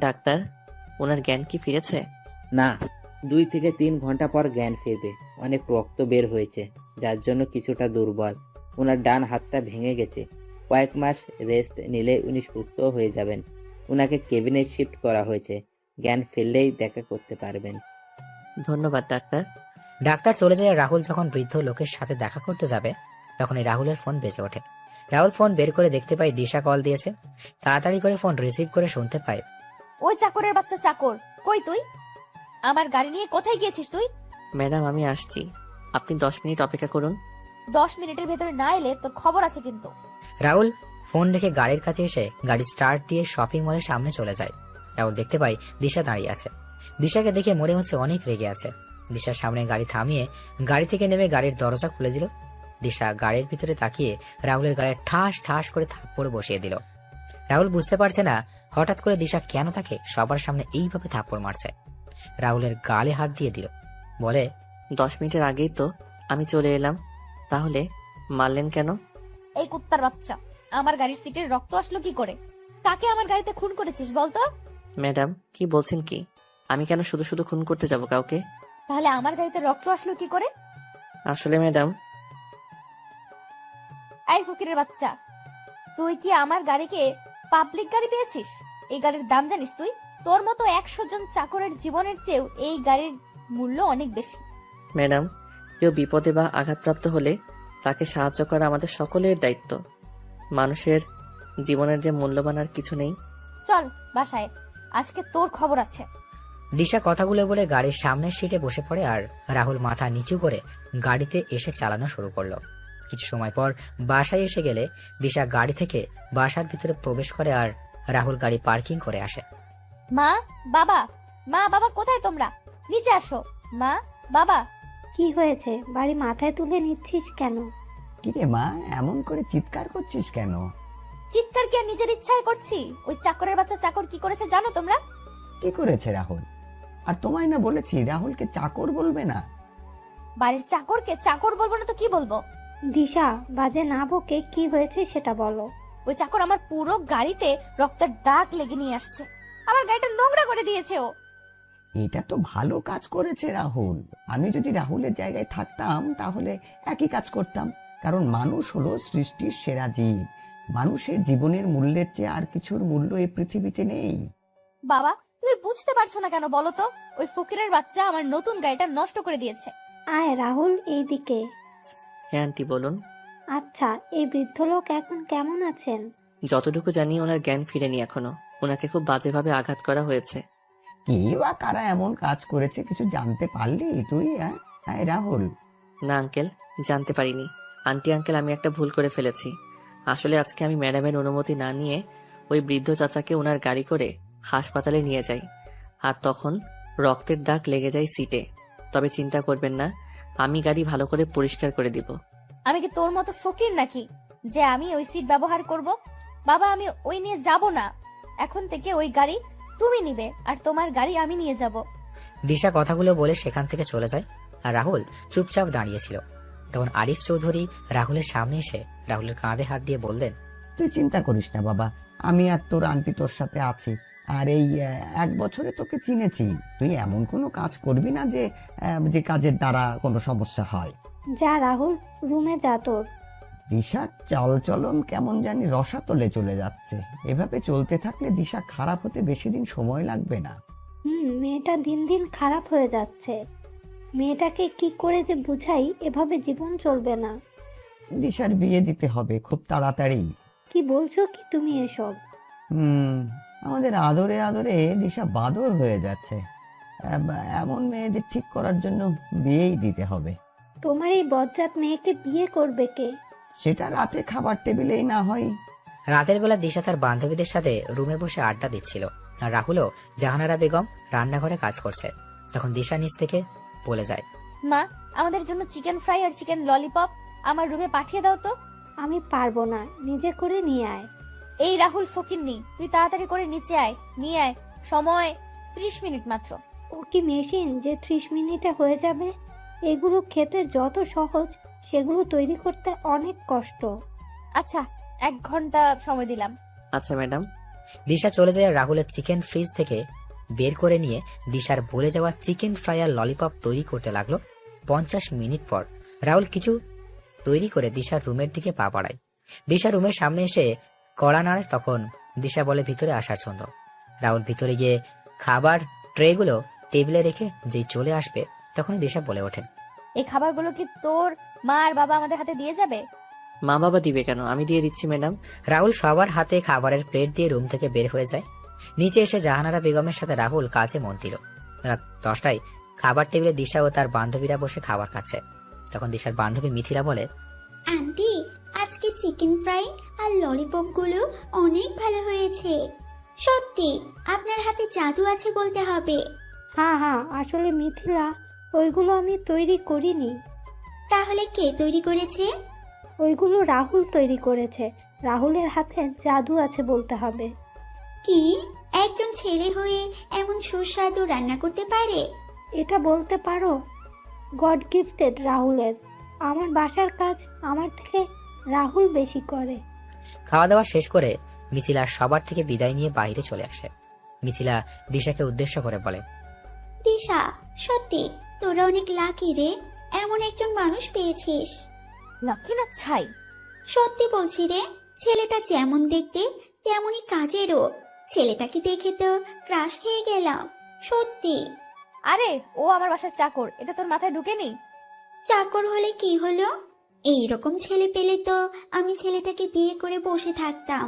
Doctor, ওনার জ্ঞান কি ফিরেছে? না, 2 থেকে 3 ঘন্টা পর জ্ঞান ফিরবে। অনেক রক্ত বের হয়েছে, যার জন্য কিছুটা দুর্বল। ওনার ডান হাতটা ভেঙে গেছে। কয়েক মাস রেস্ট নিলে উনি সুস্থ হয়ে যাবেন। ওনাকে কেবিনে শিফট করা হয়েছে। জ্ঞান ফিরলেই দেখা করতে পারবেন। ধন্যবাদ ডাক্তার। ডাক্তার চলে যায়। রাহুল যখন বৃদ্ধ লোকের সাথে দেখা করতে যাবে তখনই রাহুলের ফোন বেজে ওঠে। রাহুল ফোন বের করে দেখতে পায় দিশা কল দিয়েছে। তাড়াতাড়ি করে ফোন রিসিভ করে শুনতে পায়, ওই চাকরের বাচ্চা চাকর, কই তুই? আমার গাড়ি নিয়ে কোথায় গিয়েছিস তুই? ম্যাডাম আমি আসছি, আপনি 10 মিনিট অপেক্ষা করুন। 10 মিনিটের ভেতরে না এলে তোর খবর আছে কিন্তু। রাহুল ফোন রেখে গাড়ির কাছে এসে গাড়ি স্টার্ট দিয়ে শপিং মলের সামনে চলে যায়। রাহুল দেখতে পায় দিশা দাঁড়িয়ে আছে। দিশাকে দেখে মনে হচ্ছে অনেক রেগে আছে। দিশার সামনে গাড়ি থামিয়ে গাড়ি থেকে নেমে গাড়ির দরজা খুলে দিল। দিশা গাড়ির ভিতরে তাকিয়ে রাহুলের গায়ে ঠাস ঠাস করে থাপ্পড় বসিয়ে দিল। রাহুল বুঝতে পারছে না হঠাৎ করে দিশা কেন তাকে সবার সামনে এইভাবে থাপ্পড় মারছে। রাহুলের গালে হাত দিয়ে দিল, বলে, 10 মিনিটের আগেই তো আমি চলে এলাম, তাহলে মারলেন কেন? এই কুত্তার বাচ্চা, আমার গাড়ির সিটের রক্ত আসলো কি করে? কাকে আমার গাড়িতে খুন করেছিস বলতো? ম্যাডাম কি বলছেন কি? আমি কেন শুধু শুধু খুন করতে যাব কাউকে? তাহলে আমার গাড়িতে রক্ত আসলো কি করে? আসলে ম্যাডাম, এই ফকিরের বাচ্চা, তুই কি আমার গাড়িকে পাবলিক গাড়ি পেয়েছিস? এই গাড়ির দাম জানিস তুই? তোর মতো 100 জন চাকরের জীবনের চেয়েও এই গাড়ির মূল্য অনেক বেশি। ম্যাডাম কেউ বিপদে বা আঘাতপ্রাপ্ত হলে তাকে সাহায্য করা আমাদের সকলের দায়িত্ব। মানুষের জীবনের যে মূল্যবান আর কিছু নেই। চল বাসায়, আজকে তোর খবর আছে। দিশা কথাগুলো বলে গাড়ির সামনের সিটে বসে পড়ে আর রাহুল মাথা নিচু করে গাড়িতে এসে চালানো শুরু করলো। কিছু সময় পর বাসায় এসে গেলে দিশা গাড়ি থেকে বাসার ভিতরে প্রবেশ করে আর রাহুল গাড়ি পার্কিং করে আসে। মা বাবা, মা বাবা কোথায় তোমরা? নিচে আসো। মা বাবা। কি হয়েছে? বাড়ি মাথায় তুলে নিচ্ছিস কেন? কিরে মা, এমন করে চিৎকার করছিস কেন? চিৎকার কি আর নিজের ইচ্ছায় করছি? ওই চাকরের বাচ্চা চাকর কি করেছে জানো তোমরা? কি করেছে রাহুল? আর তোমায় না বলেছি রাহুলকে চাকর বলবে না। বাড়ির চাকরকে চাকর বলবো না তো কি বলবো? দিশা, বাজে না বকে কি হয়েছে সেটা বলো। ওই চাকর আমার পুরো গাড়িতে রক্তের দাগ লেগে নিয়ে আসছে। আমার গাড়িটা নোংরা করে দিয়েছে ও। এটা তো ভালো কাজ করেছে রাহুল। আমি যদি রাহুলের জায়গায় থাকতাম তাহলে একই কাজ করতাম। কারণ মানুষ হলো সৃষ্টির সেরা জীব। মানুষের জীবনের মূল্যের চেয়ে আর কিছুর মূল্য এই পৃথিবীতে নেই। বাবা তুমি বুঝতে পারছো না কেন বলো তো? ওই ফকিরের বাচ্চা আমার নতুন গাড়িটা নষ্ট করে দিয়েছে। আয় রাহুল, এইদিকে। হ্যাঁ আন্টি বলুন। আচ্ছা, এই বৃদ্ধ লোক এখন কেমন আছেন? যতটুকু জানি ওনার জ্ঞান ফিরেনি এখনো। ওনাকে খুব বাজেভাবে আঘাত করা হয়েছে। কি বা কারা এমন কাজ করেছে কিছু জানতে পারলি তুই? হ্যাঁ রাহুল। না আঙ্কেল, জানতে পারিনি। আন্টি আঙ্কেল, আমি একটা ভুল করে ফেলেছি। আসলে আজকে আমি ম্যাডামের অনুমতি না নিয়ে ওই বৃদ্ধ চাচাকে ওনার গাড়ি করে হাসপাতালে নিয়ে যাই, আর তখন রক্তের দাগ লেগে যায় সিটে। তবে চিন্তা করবেন না, আমি গাড়ি ভালো করে পরিষ্কার করে দিব। আমি কি তোর মতো ফকির নাকি যে আমি ওই সিট ব্যবহার করব? বাবা আমি ওই নিয়ে যাব না। এখন থেকে ওই গাড়ি তুমি নিবে আর তোমার গাড়ি আমি নিয়ে যাব। দিশা কথাগুলো বলে সেখান থেকে চলে যায় আর রাহুল চুপচাপ দাঁড়িয়েছিল। তখন আরিফ চৌধুরী রাহুলের সামনে এসে রাহুলের কাঁধে হাত দিয়ে বললেন, তুই চিন্তা করিস না বাবা, আমি আর তোর আন্টি তোর সাথে আছি। আর এই 1 বছরে তোকে চিনেছি। তুই এমন কোনো কাজ করবি না যে কাজের দ্বারা কোনো সমস্যা হয়। যা রাহুল, রুমে যা তোর। দিশার চলচলন কেমন জানি রসাতলে চলে যাচ্ছে। এভাবে চলতে থাকলে দিশা খারাপ হতে বেশি দিন সময় লাগবে না। মেয়েটা দিন দিন খারাপ হয়ে যাচ্ছে। মেয়েটাকে কি করে যে বুঝাই, এভাবে জীবন চলবে না। দিশার বিয়ে দিতে হবে খুব তাড়াতাড়ি। কি বলছো কি তুমি এসব? আমাদের আদরে আদরে দিশা বাদর হয়ে যাচ্ছে। এমন মেয়েদের ঠিক করার জন্য বিয়েই দিতে হবে। তোমার এই বজ্জাত মেয়েকে বিয়ে করবে কে? সেটা রাতে খাবার টেবিলেই না হয়। রাতের বেলা দিশা তার বান্ধবীদের সাথে রুমে বসে আড্ডা দিচ্ছিল আর রাহুলও জাহানারা বেগম রান্নাঘরে কাজ করছে। তখন দিশা নিচ থেকে বলে যায়, মা আমাদের জন্য চিকেন ফ্রাই আর চিকেন ললিপপ আমার রুমে পাঠিয়ে দাও তো। আমি পারবো না, নিজে করে নিয়ে আয়। এই রাহুল ফকিন্নি, তুই তাড়াতাড়ি করে নিচে আয়, নিয়ে আয়। সময় 30 মিনিট মাত্র। ও কি মেশিন যে 30 মিনিটে হয়ে যাবে? এগুলো খেতে যত সহজ, সেগুলো তৈরি করতে অনেক কষ্ট। আচ্ছা 1 ঘন্টা সময় দিলাম। আচ্ছা ম্যাডাম। দিশা চলে যায় আর রাহুলের চিকেন ফ্রিজ থেকে বের করে নিয়ে দিশার বলে যাওয়া চিকেন ফ্রাই আর ললিপপ তৈরি করতে লাগলো। 50 মিনিট পর রাহুল কিছু তৈরি করে দিশার রুমের দিকে পা বাড়ায়। দিশা রুমের সামনে এসে কড়া নাড়ে, তখন দিশা বলে ভিতরে আসার জন্য। রাহুল ভিতরে গিয়ে খাবার ট্রেগুলো টেবিলে রেখে যেই চলে আসবে তখনই দিশা বলে ওঠে, এই খাবারগুলো কি তোর মা আর বাবা আমাদের হাতে দিয়ে যাবে? মা বাবা দিবে কেন, আমি দিয়ে দিচ্ছি ম্যাডাম। রাহুল সবার হাতে খাবারের প্লেট দিয়ে রুম থেকে বের হয়ে যায়। নিচে এসে জাহানারা বেগমের সাথে রাহুল কাজে মন দিল। রাত 10টায় খাবার টেবিলে দিশা ও তার বান্ধবীরা বসে খাবার খাচ্ছে। তখন দিশার বান্ধবী মিথিলা বলে, আন্টি, আজকে চিকেন ফ্রাই আর ললিপপ গুলো অনেক ভালো হয়েছে। সত্যি আপনার হাতে জাদু আছে বলতে হবে। হ্যাঁ হ্যাঁ, আসলে মিথিলা, ওইগুলো আমি তৈরি করিনি। তাহলে কে তৈরি করেছে? ওইগুলো রাহুল তৈরি করেছে। রাহুলের হাতে জাদু আছে বলতে হবে। কি একজন ছেলে হয়ে এমন সুস্বাদু রান্না করতে পারে? এটা বলতে পারো গড গিফটেড রাহুলের। আমার বাসার কাজ আমার থেকে রাহুল বেশি করে। খাওয়া দাওয়া শেষ করে মিথিলা সবার থেকে বিদায় নিয়ে বাইরে চলে আসে। মিথিলা দিশাকে উদ্দেশ্য করে বলে, দিশা, সত্যি তোরা অনেক লাকি রে, এমন একজন মানুষ পেয়েছিস। লাকি না ছাই। সত্যি বলছি রে, ছেলেটা যেমন দেখতে তেমনই কাজেরও। ছেলেটাকে দেখে তো ক্রাশ খেয়ে গেলাম, সত্যি। আরে ও আমার বাসার চাকর, এটা তোর মাথায় ঢুকেনি? চাকর হলে কি হলো? এইরকম ছেলে পেলে তো আমি ছেলেটাকে বিয়ে করে বসে থাকতাম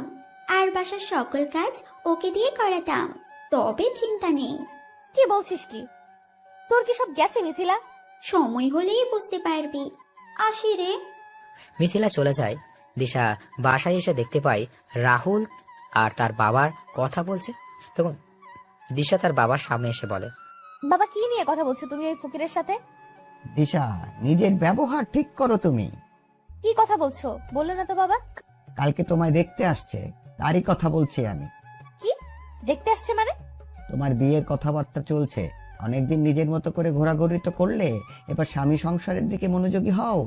আর বাসার সকল কাজ ওকে দিয়ে করাতাম, তবে চিন্তা নেই। কি বলছিস কি? তোর কি সব গেছে মিথিলা? সময় হলেই বুঝতে পারবি। আসি রে। মিথিলা চলে যায়। দিশা বাসায় এসে দেখতে পায় রাহুল আর তার বাবার কথা বলছে। তখন দিশা তার বাবার সামনে এসে বলে, বাবা কি নিয়ে কথা বলছো তুমি ওই ফকিরের সাথে? দিশা, নিজের ব্যবহার ঠিক করো তুমি। কি কথা বলছো বললে না তো বাবা? কালকে তোমায় দেখতে আসছে, তারই কথা বলছি আমি। কি দেখতে আসছে মানে? তোমার বিয়ের কথাবার্তা চলছে, অনেকদিন নিজের মতো করে ঘোরাঘুরি তো করলে, এবার স্বামী সংসারের দিকে মনোযোগী হও।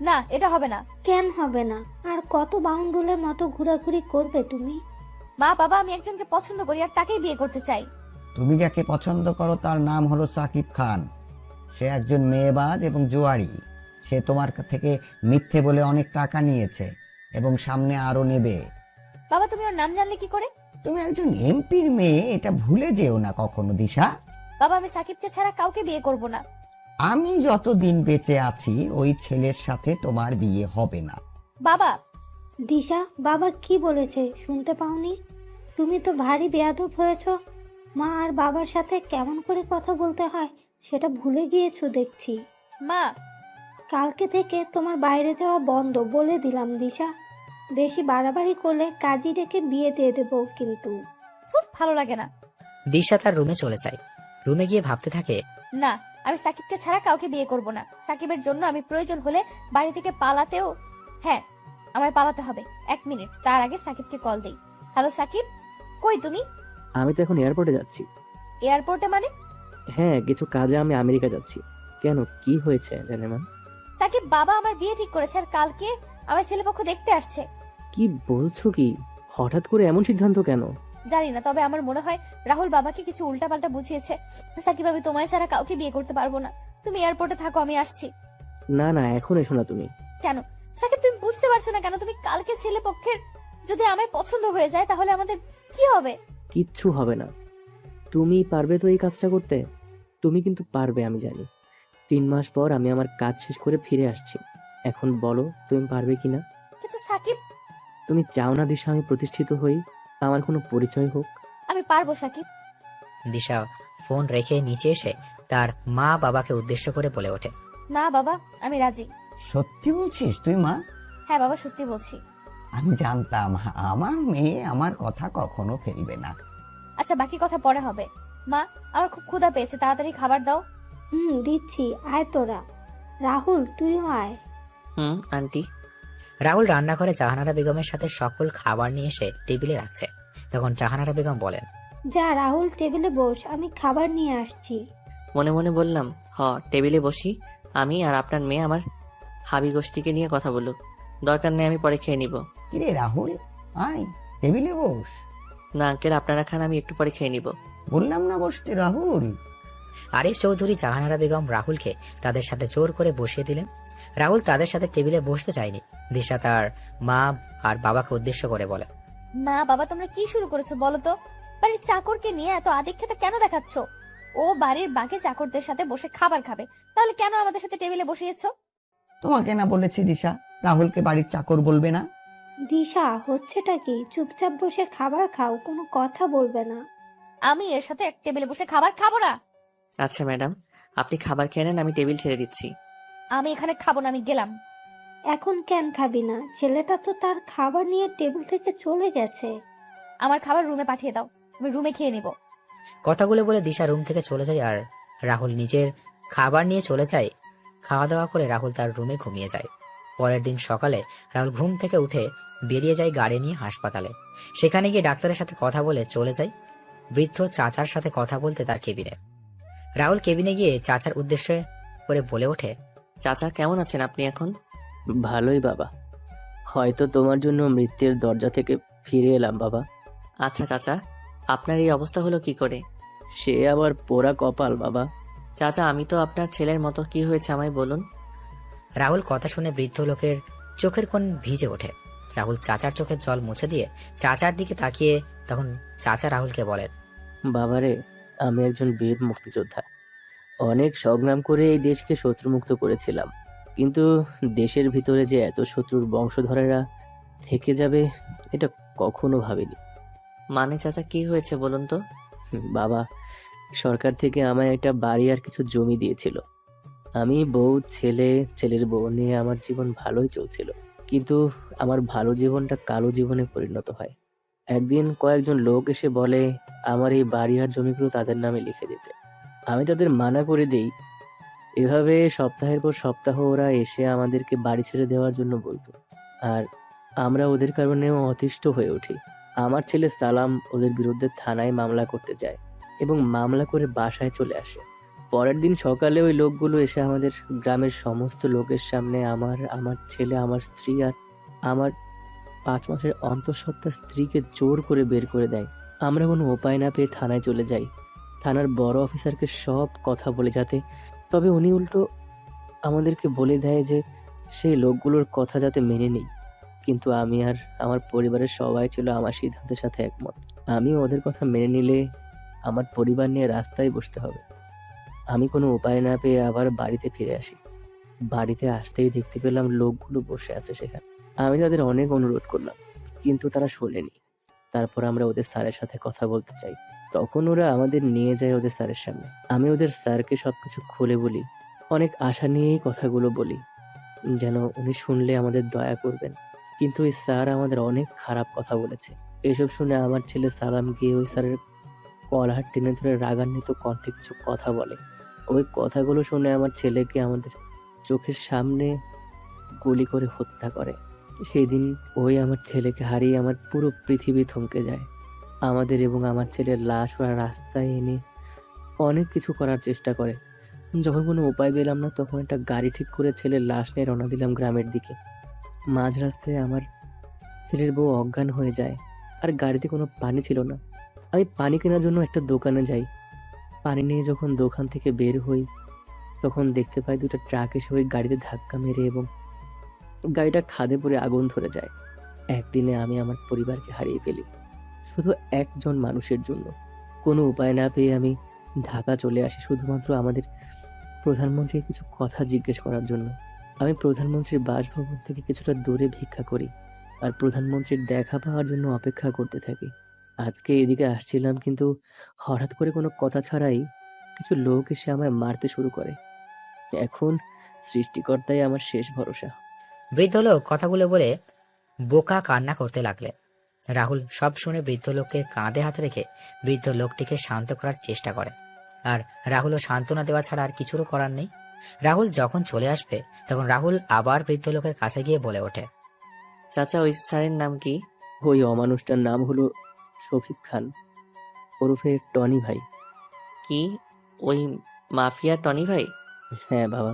না, এটা হবে না। কেন হবে না? আর কত বাউন্ডুলের মতো ঘোরাঘুরি করবে তুমি? মা বাবা, আমি একজনকে পছন্দ করি আর তাকেই বিয়ে করতে চাই। তুমি যাকে পছন্দ করো তার নাম হলো সাকিব খান। সে একজন মেয়েবাজ এবং জুয়ারি। সে তোমার থেকে মিথ্যে বলে অনেক টাকা নিয়েছে এবং সামনে আরো নেবে। বাবা, তুমি ওর নাম জানলে কি করে? তুমি একজন এমপির মেয়ে, এটা ভুলে যেও না কখনো দিশা। বাবা, আমি সাকিবকে ছাড়া কাউকে বিয়ে করব না। আমি যতদিন বেঁচে আছি ওই ছেলের সাথে তোমার বিয়ে হবে না। বাবা। দিশা, বাবা কি বলেছে শুনতে পাওনি? তুমি তো ভারী বেয়াদব হয়েছ। মা আর বাবার সাথে কেমন করে কথা বলতে হয় সেটা ভুলে গিয়েছো দেখছি। মা। কালকে থেকে তোমার বাইরে যাওয়া বন্ধ বলে দিলাম দিশা। বেশি বাড়াবাড়ি করলে কাজী ডেকে বিয়ে দিয়ে দেবো কিন্তু। খুব ভালো লাগে না। দিশা তার রুমে চলে যায়। রুমে গিয়ে ভাবতে থাকে, না, আমি সাকিবকে ছাড়া কাউকে বিয়ে করব না। সাকিবের জন্য আমি প্রয়োজন হলে বাড়ি থেকে পালাতেও, হ্যাঁ, আমায় পালাতে হবে। 1 মিনিট, তার আগে সাকিবকে কল দেই। হ্যালো সাকিব, কই তুমি? আমি তো এখন এয়ারপোর্টে যাচ্ছি। এয়ারপোর্টে মানে? হ্যাঁ, কিছু কাজে আমি আমেরিকা যাচ্ছি। কেন, কি হয়েছে জানেমান? সাকিব, বাবা আমার বিয়ে ঠিক করেছে আর কালকে আমার ছেলেপক্ষ দেখতে আসছে। কি বলছো কি? হঠাৎ করে এমন সিদ্ধান্ত কেন? জানি না, তবে আমার মনে হয় রাহুল বাবাকে কিছু উল্টাপাল্টা বুঝিয়েছে। সাকিব, আমি তোমায় ছাড়া কাউকে বিয়ে করতে পারবো না। তুমি এয়ারপোর্টে থাকো, আমি আসছি। না না, এখন এসো না তুমি। কেন সাকিব, তুমি বুঝতে পারছো না কেন? তুমি কালকে ছেলে পক্ষের যদি আমায় পছন্দ হয়ে যায় তাহলে আমাদের কি হবে? কিচ্ছু হবে না। তুমি পারবে তো এই কাজটা করতে? তুমি কিন্তু পারবে, আমি জানি। 3 মাস পর আমি আমার কাজ শেষ করে ফিরে আসছি। এখন বলো তুমি পারবে কিনা? কিন্তু সাকিব, তুমি চাও না দিশা আমি প্রতিষ্ঠিত হই, আমার কোনো পরিচয় হোক? আমি পারবো সাকিব। দিশা ফোন রেখে নিচে এসে তার মা বাবাকে উদ্দেশ্য করে বলে ওঠে, না বাবা, আমি রাজি। সত্যি বলছিস তুই মা? হ্যাঁ বাবা, সত্যি বলছি। আমি জানতাম আমার মেয়ে আমার কথা কখনো ফেলবে না। আচ্ছা, বাকি কথা পরে হবে। মা, আমার খুব ক্ষুধা পেয়েছে, তাড়াতাড়ি খাবার দাও। দিচ্ছি, আয় তোরা। রাহুল, তুইও আয়। আন্টি। রাহুল রান্না করে জাহানারা বেগমের সাথে সকল খাবার নিয়ে এসে টেবিলে রাখছে। তখন জাহানারা বেগম বলেন, যা রাহুল, টেবিলে বস, আমি খাবার নিয়ে আসছি। মনে মনে বললাম, টেবিলে বসি। আমি আর আপনার মেয়ে আমার হাবি গোষ্ঠীকে নিয়ে কথা বলুক, দরকার নেই, আমি পরে খেয়ে নিব। কিরে রাহুল, আয় টেবিলে বস। না আঙ্কেল, আপনারা খান, আমি একটু পরে খেয়ে নিব। বললাম না বসতে রাহুল। আরিফ চৌধুরী জাহানারা বেগম রাহুলকে তাদের সাথে জোর করে বসিয়ে দিলেন। রাহুল তাদের সাথে টেবিলে বসতে চায়নি। দিশা তার মা আর বাবাকে উদ্দেশ্য করে বলে, মা বাবা তোমরা কি শুরু করেছো বলো তো? বাড়ির চাকরকে নিয়ে এত আদিক্ষেতা কেন দেখাচ্ছ? ও বাড়ির বাকি চাকরদের সাথে বসে খাবার খাবে, তাহলে কেন আমাদের সাথে টেবিলে বসিয়েছো? তোমাকে না বলেছি দিশা, রাহুলকে বাড়ির চাকর বলবে না। দিশা, হচ্ছেটা কি? চুপচাপ বসে খাবার খাও, কোনো কথা বলবে না। আমি এর সাথে এক টেবিলে বসে খাবার খাবো না। আচ্ছা ম্যাডাম, আপনি খাবার খেয়ে নেন, আমি টেবিল ছেড়ে দিচ্ছি। আমি এখানে খাবো না, আমি গেলাম। এখন কেন খাবি না? ছেলেটা তো তার খাবার নিয়ে টেবিল থেকে চলে গেছে। আমার খাবার রুমে পাঠিয়ে দাও, আমি রুমে খেয়ে নিব। কথাগুলো বলে দিশা রুম থেকে চলে যায় আর রাহুল নিজের খাবার নিয়ে চলে যায়। খাওয়া দাওয়া করে রাহুল তার রুমে ঘুমিয়ে যায়। পরের দিন সকালে রাহুল ঘুম থেকে উঠে বেরিয়ে যায় গাড়ি নিয়ে হাসপাতালে। সেখানে গিয়ে ডাক্তারের সাথে কথা বলে চলে যায় বৃদ্ধ চাচার সাথে কথা বলতে তার কেবিনে। রাহুল কেবিনে গিয়ে চাচার উদ্দেশ্যে করে বলে ওঠে, চাচা কেমন আছেন আপনি এখন? ভালোই বাবা, হয়তো তোমার জন্য মৃত্যুর দরজা থেকে ফিরে এলাম বাবা। আচ্ছা চাচা, আপনার এই অবস্থা হলো কি করে? সে আবার পোড়া কপাল বাবা। চাচা আমি তো আপনার ছেলের মতো, কি হয়েছে আমায় বলুন। রাহুল কথা শুনে বৃদ্ধ লোকের চোখের কোণ ভিজে ওঠে। রাহুল চাচার চোখের জল মুছে দিয়ে চাচার দিকে তাকিয়ে তখন চাচা রাহুলকে বলেন, বাবারে, আমি একজন বীর মুক্তিযোদ্ধা। অনেক সংগ্রাম করে এই দেশকে শত্রুমুক্ত করেছিলাম, কিন্তু দেশের ভিতরে যে এত শত্রুর বংশধরেরা থেকে যাবে এটা কখনো ভাবিনি। মানে চাচা কি হয়েছে বলুন তো। বাবা, সরকার থেকে আমায় একটা বাড়ি আর কিছু জমি দিয়েছিল। আমি বউ, ছেলের বউ নিয়ে আমার জীবন ভালোই চলছিল, কিন্তু আমার ভালো জীবনটা কালো জীবনে পরিণত হয়। একদিন কয়েকজন লোক এসে বলে আমার এই বাড়ি আর জমিগুলো তাদের নামে লিখে দিতে। আমি তাদের মানা করে দেই। এভাবে সপ্তাহের পর সপ্তাহ ওরা এসে আমাদেরকে বাড়ি ছেড়ে দেওয়ার জন্য বলতো, আর আমরা ওদের কারণেও অতিষ্ঠ হয়ে উঠি। আমার ছেলে সালাম ওদের বিরুদ্ধে থানায় মামলা করতে যায় এবং মামলা করে বাসায় চলে আসে। পরের দিন সকালে ওই লোকগুলো এসে আমাদের গ্রামের সমস্ত লোকের সামনে আমার ছেলে, আমার স্ত্রী আর আমার 5 মাসের অন্তঃসত্ত্বা স্ত্রীকে জোর করে বের করে দেয়। আমরা কোনো উপায় না পেয়ে থানায় চলে যাই। থানার বড় অফিসারকে সব কথা বলে যাতে, তবে উনি উল্টো আমাদেরকে বলে দেয় যে সেই লোকগুলোর কথা যাতে মেনে নিই। কিন্তু আমি আর আমার পরিবারের সবাই ছিল আমার সিদ্ধান্তের সাথে একমত। আমি ওদের কথা মেনে নিলে আমার পরিবার নিয়ে রাস্তায় বসতে হবে। আমি কোনো উপায় না পেয়ে আবার বাড়িতে ফিরে আসি। বাড়িতে আসতেই দেখতে পেলাম লোকগুলো বসে আছে সেখানে। আমি তাদের অনেক অনুরোধ করলাম, কিন্তু তারা শোনেনি। তারপর আমরা ওদের স্যারের সাথে কথা বলতে চাই, তখন ওরা আমাদের নিয়ে যায় ওদের স্যারের সামনে। আমি ওদের স্যারকে সবকিছু খুলে বলি, অনেক আশা নিয়েই কথাগুলো বলি, যেন উনি শুনলে আমাদের দয়া করবেন। কিন্তু ওই স্যার আমাদের অনেক খারাপ কথা বলেছে। এসব শুনে আমার ছেলে সালাম গিয়ে ওই স্যারের কলার টেনে ধরে রাগান্বিত কণ্ঠে কিছু কথা বলে। ওই কথাগুলো শুনে আমার ছেলেকে আমাদের চোখের সামনে গুলি করে হত্যা করে। সেই দিন ওই আমার ছেলেকে হারিয়ে আমার পুরো পৃথিবী থমকে যায়। আমাদের এবং আমার ছেলের লাশ ওরা রাস্তায় এনে অনেক কিছু করার চেষ্টা করে। যখন কোনো উপায় পেলাম না, তখন একটা গাড়ি ঠিক করে ছেলের লাশ নিয়ে রওনা দিলাম গ্রামের দিকে। মাঝ রাস্তায় আমার ছেলের বউ অজ্ঞান হয়ে যায়, আর গাড়িতে কোনো পানি ছিল না। আমি পানি কেনার জন্য একটা দোকানে যাই। পানি নিয়ে যখন দোকান থেকে বের হই, তখন দেখতে পাই দুটো ট্রাক এসে ওই গাড়িতে ধাক্কা মেরে এবং গাড়িটা খাদে পড়ে আগুন ধরে যায়। একদিনে আমি আমার পরিবারকে হারিয়ে ফেলি, শুধু একজন মানুষের জন্য। কোনো উপায় না পেয়ে আমি ঢাকা চলে আসি শুধুমাত্র আমাদের প্রধানমন্ত্রীর কিছু কথা জিজ্ঞেস করার জন্য। আমি প্রধানমন্ত্রীর বাসভবন থেকে কিছুটা দূরে ভিক্ষা করি আর প্রধানমন্ত্রীর দেখা পাওয়ার জন্য অপেক্ষা করতে থাকি। আজকে এদিকে আসছিলাম, কিন্তু হঠাৎ করে কোনো কথা ছাড়াই কিছু লোক এসে আমায় মারতে শুরু করে। এখন সৃষ্টিকর্তাই আমার শেষ ভরসা। বৃদ্ধ লোক কথাগুলো বলে বোকা কান্না করতে লাগলেন। রাহুল সব শুনে বৃদ্ধ লোককে কাঁধে হাত রেখে বৃদ্ধ লোকটিকে শান্ত করার চেষ্টা করে। আর রাহুলও সান্ত্বনা দেওয়া ছাড়া আর কিছুরও করার নেই। রাহুল যখন চলে আসবে তখন রাহুল আবার বৃদ্ধ লোকের কাছে গিয়ে বলে ওঠে, চাচা ওই স্যারের নাম কি? ওই অমানুষটার নাম হলো শফিক খান, ওরফে টনি ভাই। কি ওই মাফিয়া টনি ভাই? হ্যাঁ বাবা,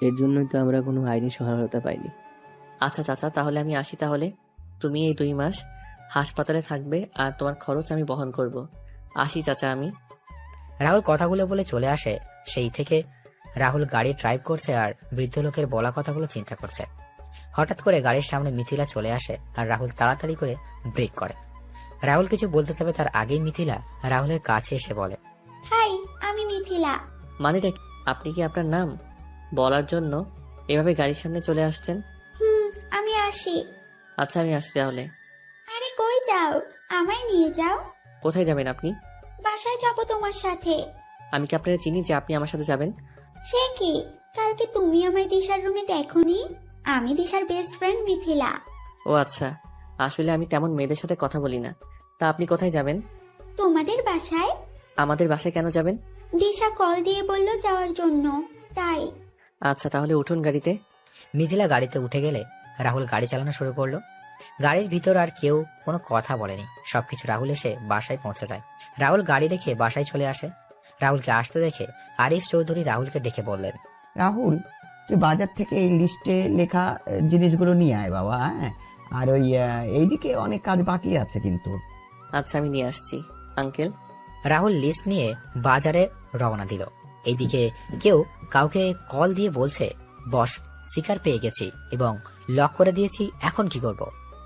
এর জন্যই তো আমরা কোনো আইনি সহায়তা পাইনি। আচ্ছা চাচা, তাহলে আমি আসি। তাহলে তুমি এই 2 মাস হাসপাতালে থাকবে আর তোমার খরচ আমি বহন করব। আসি চাচা আমি। রাহুল কথাগুলো বলে চলে আসে। সেই থেকে রাহুল গাড়ি ড্রাইভ করছে আর বৃদ্ধ লোকের বলা কথাগুলো চিন্তা করছে। হঠাৎ করে গাড়ির সামনে মিথিলা চলে আসে আর রাহুল তাড়াতাড়ি করে ব্রেক করে। রাহুল কিছু বলতে যাবে তার আগেই মিথিলা রাহুলের কাছে এসে বলে, হাই, আমি মিথিলা। মানেটা কি? আপনি কি আপনার নাম বলার জন্য এভাবে গাড়ির সামনে চলে আসছেন? আমি আসি। আচ্ছা আমি আসি তাহলে। আরে কই যাও? আমায় নিয়ে যাও। কোথায় যাবেন আপনি? বাসায় যাবো তোমার সাথে। আমি কি আপনারা চিনি যে আপনি আমার সাথে যাবেন? সে কি, কালকে তুমি আমায় দিশার রুমে দেখোনি? আমি দিশার বেস্ট ফ্রেন্ড মিথিলা। ও আচ্ছা, আসলে আমি তেমন মেয়েদের সাথে কথা বলি না। তা আপনি কোথায় যাবেন? তোমাদের বাসায়। আমাদের বাসায় কেন যাবেন? দিশা কল দিয়ে বলল যাওয়ার জন্য, তাই। আচ্ছা তাহলে উঠুন গাড়িতে। মিথিলা গাড়িতে উঠে গেলে রাহুল গাড়ি চালানো শুরু করলো। গাড়ির ভিতর আর কেউ কোনো কথা বলেনি। সবকিছু রাহুল এসে বাসায় পৌঁছে যায়। রাহুল গাড়ি রেখে বাসায় চলে আসে। রাহুলকে আসতে দেখে আরিফ চৌধুরী রাহুলকে ডেকে বললেন, রাহুল, তুই বাজার থেকে এই লিস্টে লেখা জিনিসগুলো নিয়ে আয় বাবা, হ্যাঁ? আর ওই এইদিকে অনেক কাজ বাকি আছে কিন্তু। আচ্ছা আমি নিয়ে আসছি আঙ্কেল। রাহুল লিস্ট নিয়ে বাজারে রওনা দিল। এইদিকে কেউ কাউকে কল দিয়ে বলছে, বস শিকার পেয়ে গেছি এবং লক করে দিয়েছি, এখন কি করব?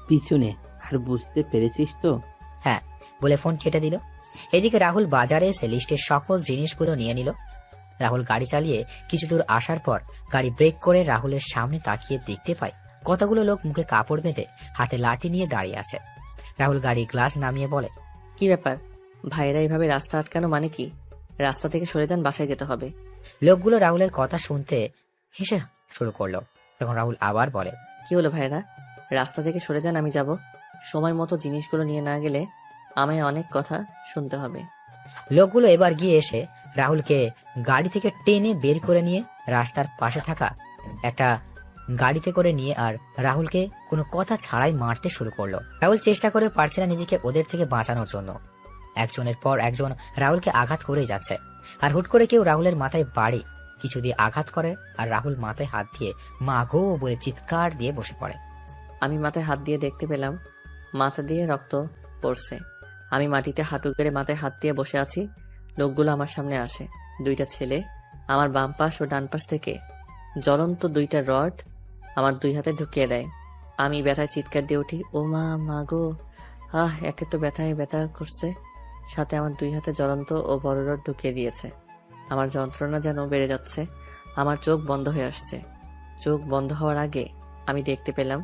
পিছনে আর বুঝতে পেরেছিস তো? হ্যাঁ বলে ফোন কেটে দিল। এদিকে রাহুল বাজারে এসে লিস্টের সকল জিনিসগুলো নিয়ে নিল। রাহুল গাড়ি চালিয়ে কিছু দূর আসার পর গাড়ি ব্রেক করে রাহুলের সামনে তাকিয়ে দেখতে পায় কতগুলো লোক মুখে কাপড় বেঁধে হাতে লাঠি নিয়ে দাঁড়িয়ে আছে। রাহুল গাড়ির গ্লাস নামিয়ে বলে, কি ব্যাপার ভাইরা এইভাবে রাস্তা আটকানো মানে কি? রাস্তা থেকে সরে যান, বাসায় যেতে হবে। লোকগুলো রাহুলের কথা শুনতে হেসে শুরু করলো। তখন রাহুল আবার বলে, কি হলো ভাইরা, রাস্তা থেকে সরে যান, আমি যাব। সময় মতো জিনিসগুলো নিয়ে না গেলে আমায় অনেক কথা শুনতে হবে। লোকগুলো এবার গিয়ে এসে রাহুলকে গাড়ি থেকে টেনে বের করে নিয়ে রাস্তার পাশে থাকা একটা গাড়িতে করে নিয়ে আর রাহুলকে কোনো কথা ছাড়াই মারতে শুরু করলো। রাহুল চেষ্টা করে পারছে না নিজেকে ওদের থেকে বাঁচানোর জন্য। একজনের পর একজন রাহুলকে আঘাত করেই যাচ্ছে। আর হুট করে কেউ রাহুলের মাথায় বাড়ি কিছু দিয়ে আঘাত করে আর রাহুল মাথায় হাত দিয়ে মা গো বলে চিৎকার দিয়ে বসে পড়ে। আমি মাথায় হাত দিয়ে দেখতে পেলাম মাথা দিয়ে রক্ত পড়ছে। আমি মাটিতে হাঁটু গেড়ে মাথায় হাত দিয়ে বসে আছি। লোকগুলো আমার সামনে আসে। দুইটা ছেলে আমার বাম পাশ ও ডান পাশ থেকে জ্বলন্ত দুইটা রড আমার দুই হাতে ঢুকিয়ে দেয়। আমি ব্যথায় চিৎকার দিয়ে উঠি, ও মা, মা গো! একে তো ব্যথা করছে, সাথে আমার দুই হাতে জ্বলন্ত ও বড় রড ঢুকিয়ে দিয়েছে। আমার যন্ত্রণা যেন বেড়ে যাচ্ছে। আমার চোখ বন্ধ হয়ে আসছে। চোখ বন্ধ হওয়ার আগে আমি দেখতে পেলাম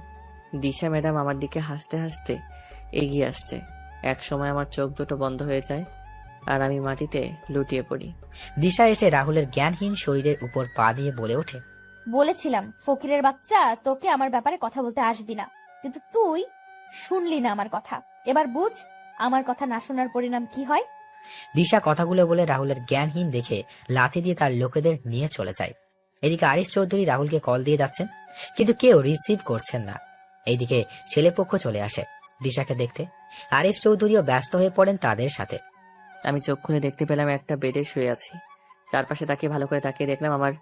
দিশা ম্যাডাম আমার দিকে হাসতে হাসতে এগিয়ে আসছে। এক সময় আমার চোখ দুটো বন্ধ হয়ে যায় আর আমি মাটিতে লুটিয়ে পড়ি। দিশা এসে রাহুলের জ্ঞানহীন শরীরের উপর পা দিয়ে বলে ওঠে, বলেছিলাম ফকিরের বাচ্চা, তোকে আমার ব্যাপারে কথা বলতে আসবি না, কিন্তু তুই শুনলি না আমার কথা। এবার বুঝ আমার কথা না শোনার পরিণাম কি হয়। দিশা কথাগুলো বলে রাহুলের জ্ঞানহীন দেখে লাথি দিয়ে তার লোকেদের নিয়ে চলে যায়। এদিকে আরিফ চৌধুরী রাহুলকে কল দিয়ে যাচ্ছেন, কিন্তু কেউ রিসিভ করছেন না। এইদিকে ছেলেপক্ষ চলে আসে দিশাকে দেখতে। আরিফ চৌধুরীও ব্যস্ত হয়ে পড়েন তাদের সাথে। আমি চোখ খুলে দেখতে পেলাম একটা বেডে শুয়ে আছি। চারপাশে তাকিয়ে ভালো করে তাকিয়ে দেখলাম আমার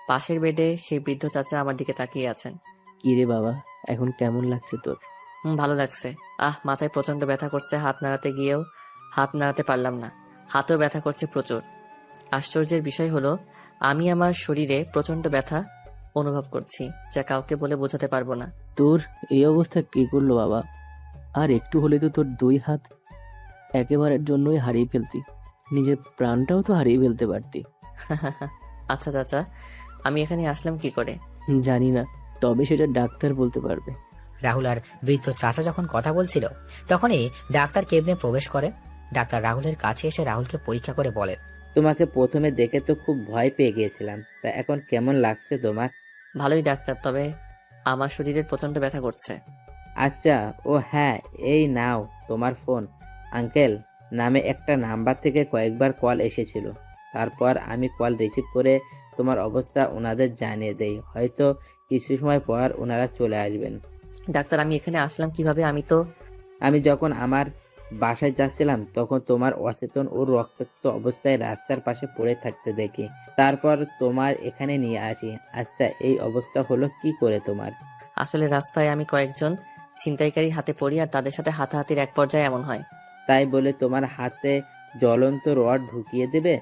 পাশের বেডে সেই বৃদ্ধ চাচা আমার দিকে তাকিয়ে আছেন। কি রে বাবা, এখন কেমন লাগছে তোর? ভালো লাগছে। মাথায় প্রচন্ড ব্যথা করছে, হাত নাড়াতে গিয়েও হাত নাড়াতে পারলাম না। হাতেও ব্যথা করছে প্রচুর। আশ্চর্যের বিষয় হলো আমি আমার শরীরে প্রচন্ড ব্যথা অনুভব করছি, যা কাউকে বলে বোঝাতে পারবো না। তোর এই অবস্থা কি করলো বাবা? আর একটু হলে তো তোর দুই হাত একেবারের জন্যই হারিয়ে ফেলতি, নিজের প্রাণটাও তো হারিয়ে ফেলতে পারতি। আচ্ছা চাচা, আমি এখানে আসলাম কি করে? জানি না, তবে সেটা ডাক্তার বলতে পারবে। রাহুল আর বৃদ্ধ চাচা যখন কথা বলছিল তখনই ডাক্তার কেবিনে প্রবেশ করে। ডাক্তার রাহুলের কাছে এসে রাহুলকে পরীক্ষা করে বলেন, তোমাকে প্রথমে দেখে তো খুব ভয় পেয়ে গিয়েছিলাম, তা এখন কেমন লাগছে তোমার? ভালোই ডাক্তার, তবে আমার শরীরের প্রচন্ড ব্যথা করছে। আচ্ছা, ও হ্যাঁ, এই নাও তোমার ফোন। আঙ্কেল নামে একটা নাম্বার থেকে কয়েকবার কল এসেছিল, তারপর আমি কল রিসিভ করে তোমার অবস্থা ওনাদের জানিয়ে দেই। হয়তো কিছু সময় পর ওনারা চলে আসবেন। ডাক্তার আমি এখানে আসলাম কিভাবে? আমি যখন আমার বাসায় যাচ্ছিলাম তখন তোমার অচেতন ও রক্তাক্ত অবস্থায় রাস্তার পাশে পড়ে থাকতে দেখি, তারপর তোমার এখানে নিয়ে আসি। আচ্ছা, এই অবস্থা হলো কি করে তোমার? আসলে রাস্তায় আমি কয়েকজন ছিনতাইকারী হাতে পড়ি আর তাদের সাথে হাতাহাতির এক পর্যায়ে এমন হয়। তাই বলে তোমার হাতে জ্বলন্ত রড ঢুকিয়ে দেবে?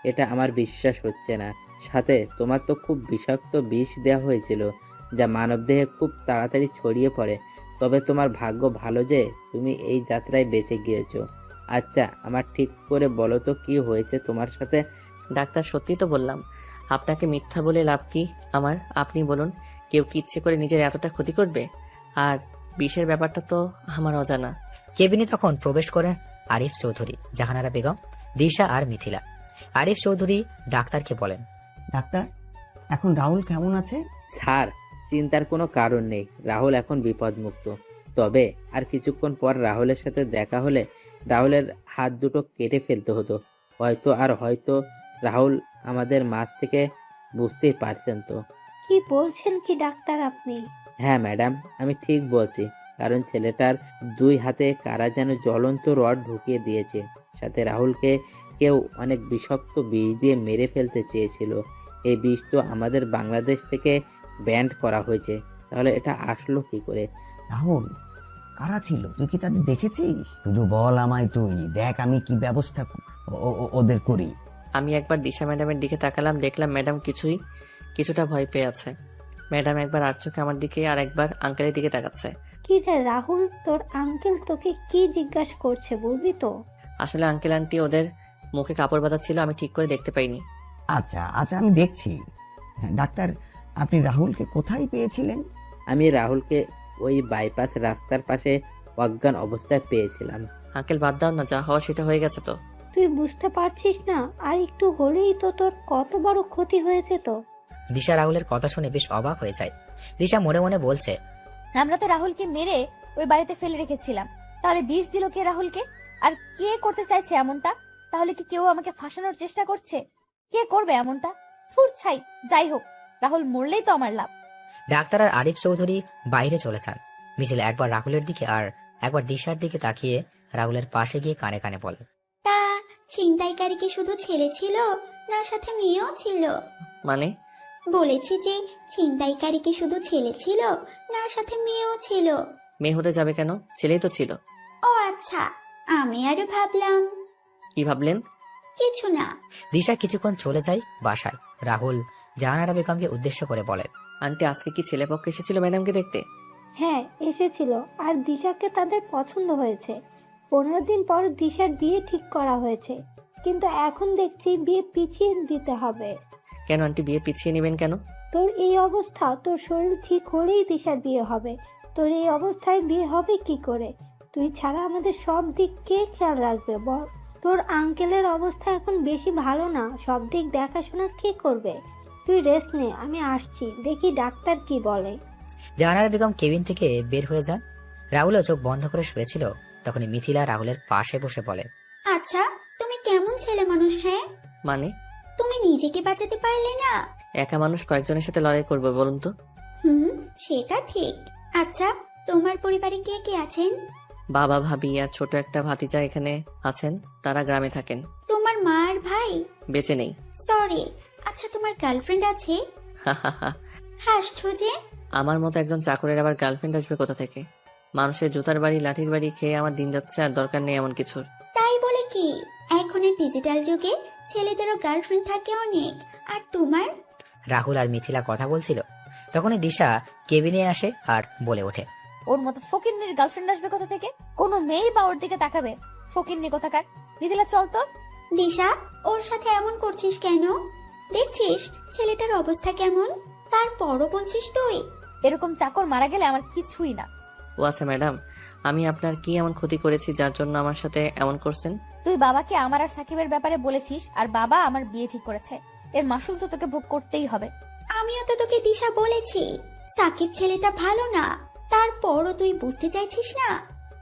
এটা আমার বিশ্বাস হচ্ছে না। সাথে তোমার তো খুব বিষাক্ত বিষ দেওয়া হয়েছিল, যা মানবদেহে খুব তাড়াতাড়ি ছড়িয়ে পড়ে। তবে তোমার ভাগ্য ভালো যে তুমি এই যাত্রায় বেঁচে গিয়েছো। আচ্ছা, আমার ঠিক করে বলো তো কি হয়েছে তোমার সাথে? ডাক্তার, সত্যি তো বললাম। আপনাকে মিথ্যা বলে লাভ কি আমার? আপনি বলুন, কেউ কি ইচ্ছে করে নিজের এতটা ক্ষতি করবে? আর বিষের ব্যাপারটা তো আমার অজানা। কেবিনে তখন প্রবেশ করেন আরিফ চৌধুরী, জাহানারা বেগম, দিশা আর মিথিলা। আরিফ চৌধুরী ডাক্তারকে বলেন, ডাক্তার, এখন রাহুল কেমন আছে? স্যার, চিন্তার কোনো কারণ নেই। রাহুল এখন বিপদমুক্ত। তবে আর কিছুক্ষণ পর রাহুলের সাথে দেখা হলে রাহুলের হাত দুটো কেটে ফেলতে হতো। হয়তো রাহুল আমাদের মাঝ থেকে, বুঝতেই পারছেন তো। কি বলছেন কি ডাক্তার আপনি? হ্যাঁ ম্যাডাম, আমি ঠিক বলছি। কারণ ছেলেটার 2 হাতে কারা যেন জ্বলন্ত রড ঢুকিয়ে দিয়েছে। সাথে রাহুলকে কেউ অনেক বিষাক্ত বিষ দিয়ে মেরে ফেলতে চেয়েছিল। এই বিষ তো আমাদের বাংলাদেশ থেকে ব্যান্ড করা হয়েছে। তাহলে এটা আসলো কি করে? রাহুল, কারা ছিল? তুই কি তাদের দেখেছিস? শুধু বল আমায়, তুই দেখ আমি কি ব্যবস্থা ওদের করি। আমি একবার দিশা ম্যাডামের দিকে তাকালাম, দেখলাম ম্যাডাম কিছুটা ভয় পেয়ে আছে। ম্যাডাম একবার আর চোখে আমার দিকে আর একবার আঙ্কেলের দিকে তাকাচ্ছে। কি রে রাহুল, তোর আঙ্কেল তোকে কি জিজ্ঞাসা করছে বলবি তো? আসলে আঙ্কেল আন্টি ওদের মুখে কাপড় বাঁধা ছিল, আমি ঠিক করে দেখতে পাইনি। আচ্ছা আচ্ছা, আমি দেখছি। হ্যাঁ, ডাক্তার, আপনি রাহুলকে কোথায় পেয়েছিলেন? আমি রাহুলকে ওই বাইপাস রাস্তার পাশে অজ্ঞান অবস্থায় পেয়েছিলাম। আঙ্কেল বাদ দাও না, যা হওয়া সেটা হয়ে গেছে তো। তুই বুঝতে পারছিস না? আর একটু হলেই তো তোর কত বড় ক্ষতি হয়েছে তো। দিশা রাহুলের কথা শুনে বেশ অবাক হয়ে যায়। দিশা মনে মনে বলছে, আমরা তো রাহুলকে মেরে ওই বাড়িতে ফেলে রেখেছিলাম, তাহলে বিষ দিল কে রাহুলকে? আর কে করতে চাইছে এমনটা? তাহলে কি কেউ আমাকে ফাঁসানোর চেষ্টা করছে? কে করবে এমনটা? ফুর ছাই। যাই হোক, রাহুল মরলেই তো আমার লাভ। ডাক্তার আর আরিফ চৌধুরী বাইরে চলে যান। মিথিলা একবার রাহুলের দিকে আর একবার দিশার দিকে তাকিয়ে রাহুলের পাশে গিয়ে কানে কানে বলে, তা ছিনতাইকারী কি শুধু ছেলে ছিল, না সাথে মেয়েও ছিল? মানে? বলেছি যে ছিনতাইকারী কি শুধু ছেলে ছিল, না সাথে মেয়েও ছিল? মেয়ে হতে যাবে কেন? ছেলেই তো ছিল। ও আচ্ছা, আমি আরো ভাবলাম। কি ভাবলেন? কিছু না। দিশা কিছুক্ষণ চলে যায় বাসায়। রাহুল জাহানারা বেগমকে উদ্দেশ্য করে বলে, আন্টি, আজকে কি ছেলে পক্ষ এসেছিল ম্যাডামকে দেখতে? হ্যাঁ, এসেছিল। আর দিশাকে তাদের পছন্দ হয়েছে। 15 দিন পর দিশার বিয়ে ঠিক করা হয়েছে, কিন্তু এখন দেখছি বিয়ে পিছিয়ে দিতে হবে। কেন আন্টি, বিয়ে পিছিয়ে নেবেন কেন? তোর এই অবস্থা, তোর শরীর ঠিক হলেই দিশার বিয়ে হবে। তোর এই অবস্থায় বিয়ে হবে কি করে? তুই ছাড়া আমাদের সব দিক কে খেয়াল রাখবে বল? তোর আঙ্কেলের অবস্থা এখন বেশি ভালো না, সব দিক দেখাশোনা কে করবে? তুই রেস্ট নে, আমি আসছি, দেখি ডাক্তার কি বলে। জাহানারা বেগম কেবিন থেকে বের হয়ে যান। রাহুলও চোখ বন্ধ করে শুয়েছিল। তখনই মিথিলা রাহুলের পাশে বসে বলে, আচ্ছা, তুমি কেমন ছেলে মানুষ? হ্যাঁ, মানে? তুমি নিজেকে বাঁচাতে পারলে না? একা মানুষ কয়েকজনের সাথে লড়াই করবে বলুন তো? সেটা ঠিক। আচ্ছা, তোমার পরিবারে কে কে আছেন? বাবা, ভাবি আর ছোট একটা ভাতিজা এখানে আছেন, তারা গ্রামে থাকেন। তোমার মা আর ভাই? বেঁচে নেই। সরি। আচ্ছা, তোমার গার্লফ্রেন্ড আছে? হাসছো যে? আমার মতো একজন চাকরের আবার গার্লফ্রেন্ড আসবে কোথা থেকে? মানুষের জুতার বাড়ি লাঠির বাড়ি খেয়ে আমার দিন যাচ্ছে, আর দরকার নেই এমন কিছুর। তাই বলে কি, এখনের ডিজিটাল যুগে ছেলেদেরও গার্লফ্রেন্ড থাকে অনেক। আর তোমার? রাহুল আর মিথিলা কথা বলছিল, তখনই দিশা কেবিনে আসে আর বলে ওঠে, ওর মতো ফকিন্নির গার্লফ্রেন্ড আসবে কোথা থেকে? কোনো মেয়ে বা ওর দিকে তাকাবে? ফকিন্নি কোথাকার। মিথিলা, চল তো। দিশা, ওর সাথে এমন করছিস কেন? দেখছিস ছেলেটার অবস্থা কেমন, তারপরও বলছিস তুই? এরকম চাকর মারা গেলে আমার কিছুই না। ও আচ্ছা ম্যাডাম, আমি আপনার কি এমন ক্ষতি করেছি যার জন্য আমার সাথে এমন করছেন? তুই বাবাকে আমার আর সাকিবের ব্যাপারে বলেছিস, আর বাবা আমার বিয়ে ঠিক করেছে। এর মাসুল তো তোকে ভোগ করতেই হবে। আমিও তো তোকে দিশা বলেছি, সাকিব ছেলেটা ভালো না, তারপরও তুই বুঝতে চাইছিস না?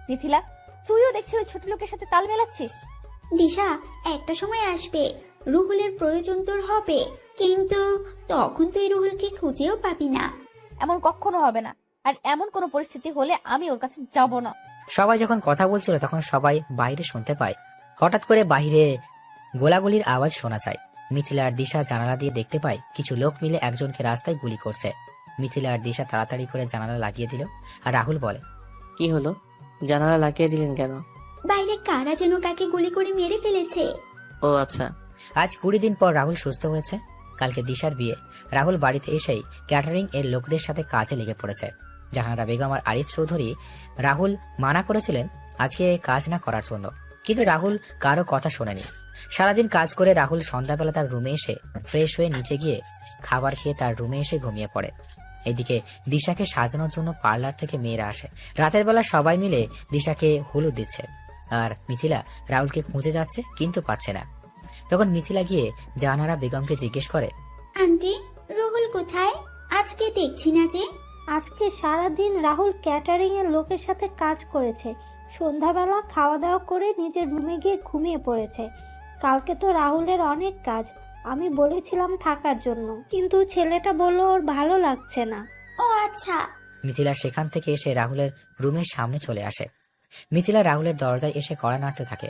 মিথিলা, তুইও দেখছি ওই ছোট লোকের সাথে তাল মেলাচ্ছিস। দিশা, একটা সময় আসবে রুহুলের প্রয়োজন তোর হবে, কিন্তু তখন তুই রুহুলকে খুঁজেও পাবি না। এমন কখনো হবে না, আর এমন কোনো পরিস্থিতি হলে আমি ওর কাছে যাব না। সবাই যখন কথা বলছিল তখন সবাই বাইরে শুনতে পায়। হঠাৎ করে বাইরে গোলাগুলির আওয়াজ শোনা যায়। মিথিলা আর দিশা জানালা দিয়ে দেখতে পায় কিছু লোক মিলে একজনকে রাস্তায় গুলি করছে। মিথিলা আর দিশা তাড়াতাড়ি করে জানালা লাগিয়ে দিল। আর রাহুল বলে, কি হলো? জানালা লাগিয়ে দিলেন কেন? বাইরে কারা যেন কাকে গুলি করে মেরে ফেলেছে। ও আচ্ছা। আজ 20 দিন পর রাহুল সুস্থ হয়েছে। কালকে দিশার বিয়ে। রাহুল বাড়িতে এসেই ক্যাটারিং এর লোকদের সাথে কাজে লেগে পড়েছে। জাহানারা বেগম আর আরিফ চৌধুরী রাহুল মানা করেছিলেন আজকে কাজ না করার জন্য, কিন্তু রাহুল কারো কথা শোনেনি। সারাদিন কাজ করে রাহুল সন্ধ্যাবেলা তার রুমে এসে ফ্রেশ হয়ে নিচে গিয়ে খাবার খেয়ে তার রুমে এসে ঘুমিয়ে পড়ে। এদিকে দিশাকে সাজানোর জন্য পার্লার থেকে মেয়েরা আসে। রাতের বেলা সবাই মিলে দিশাকে হলুদ দিচ্ছে, আর মিথিলা রাহুলকে খুঁজে যাচ্ছে কিন্তু পাচ্ছে না। তখন মিথিলা গিয়ে জাহানারা বেগমকে জিজ্ঞেস করে, আন্টি, রুহুল কোথায়? আজকে দেখছি না যে। আজকে সারাদিন রাহুল ক্যাটারিং এর লোকের সাথে কাজ করেছে। সন্ধ্যাবেলা খাওয়া দাওয়া করে নিজের রুমে গিয়ে ঘুমিয়ে পড়েছে। কালকে তো রাহুলের অনেক কাজ, আমি বলেছিলাম থাকার জন্য, কিন্তু ছেলেটা বলল ওর ভালো লাগছে না। ও আচ্ছা। মিথিলা সেখান থেকে এসে রাহুলের রুমের সামনে চলে আসে। মিথিলা রাহুলের দরজায় এসে কড়া নাড়তে থাকে।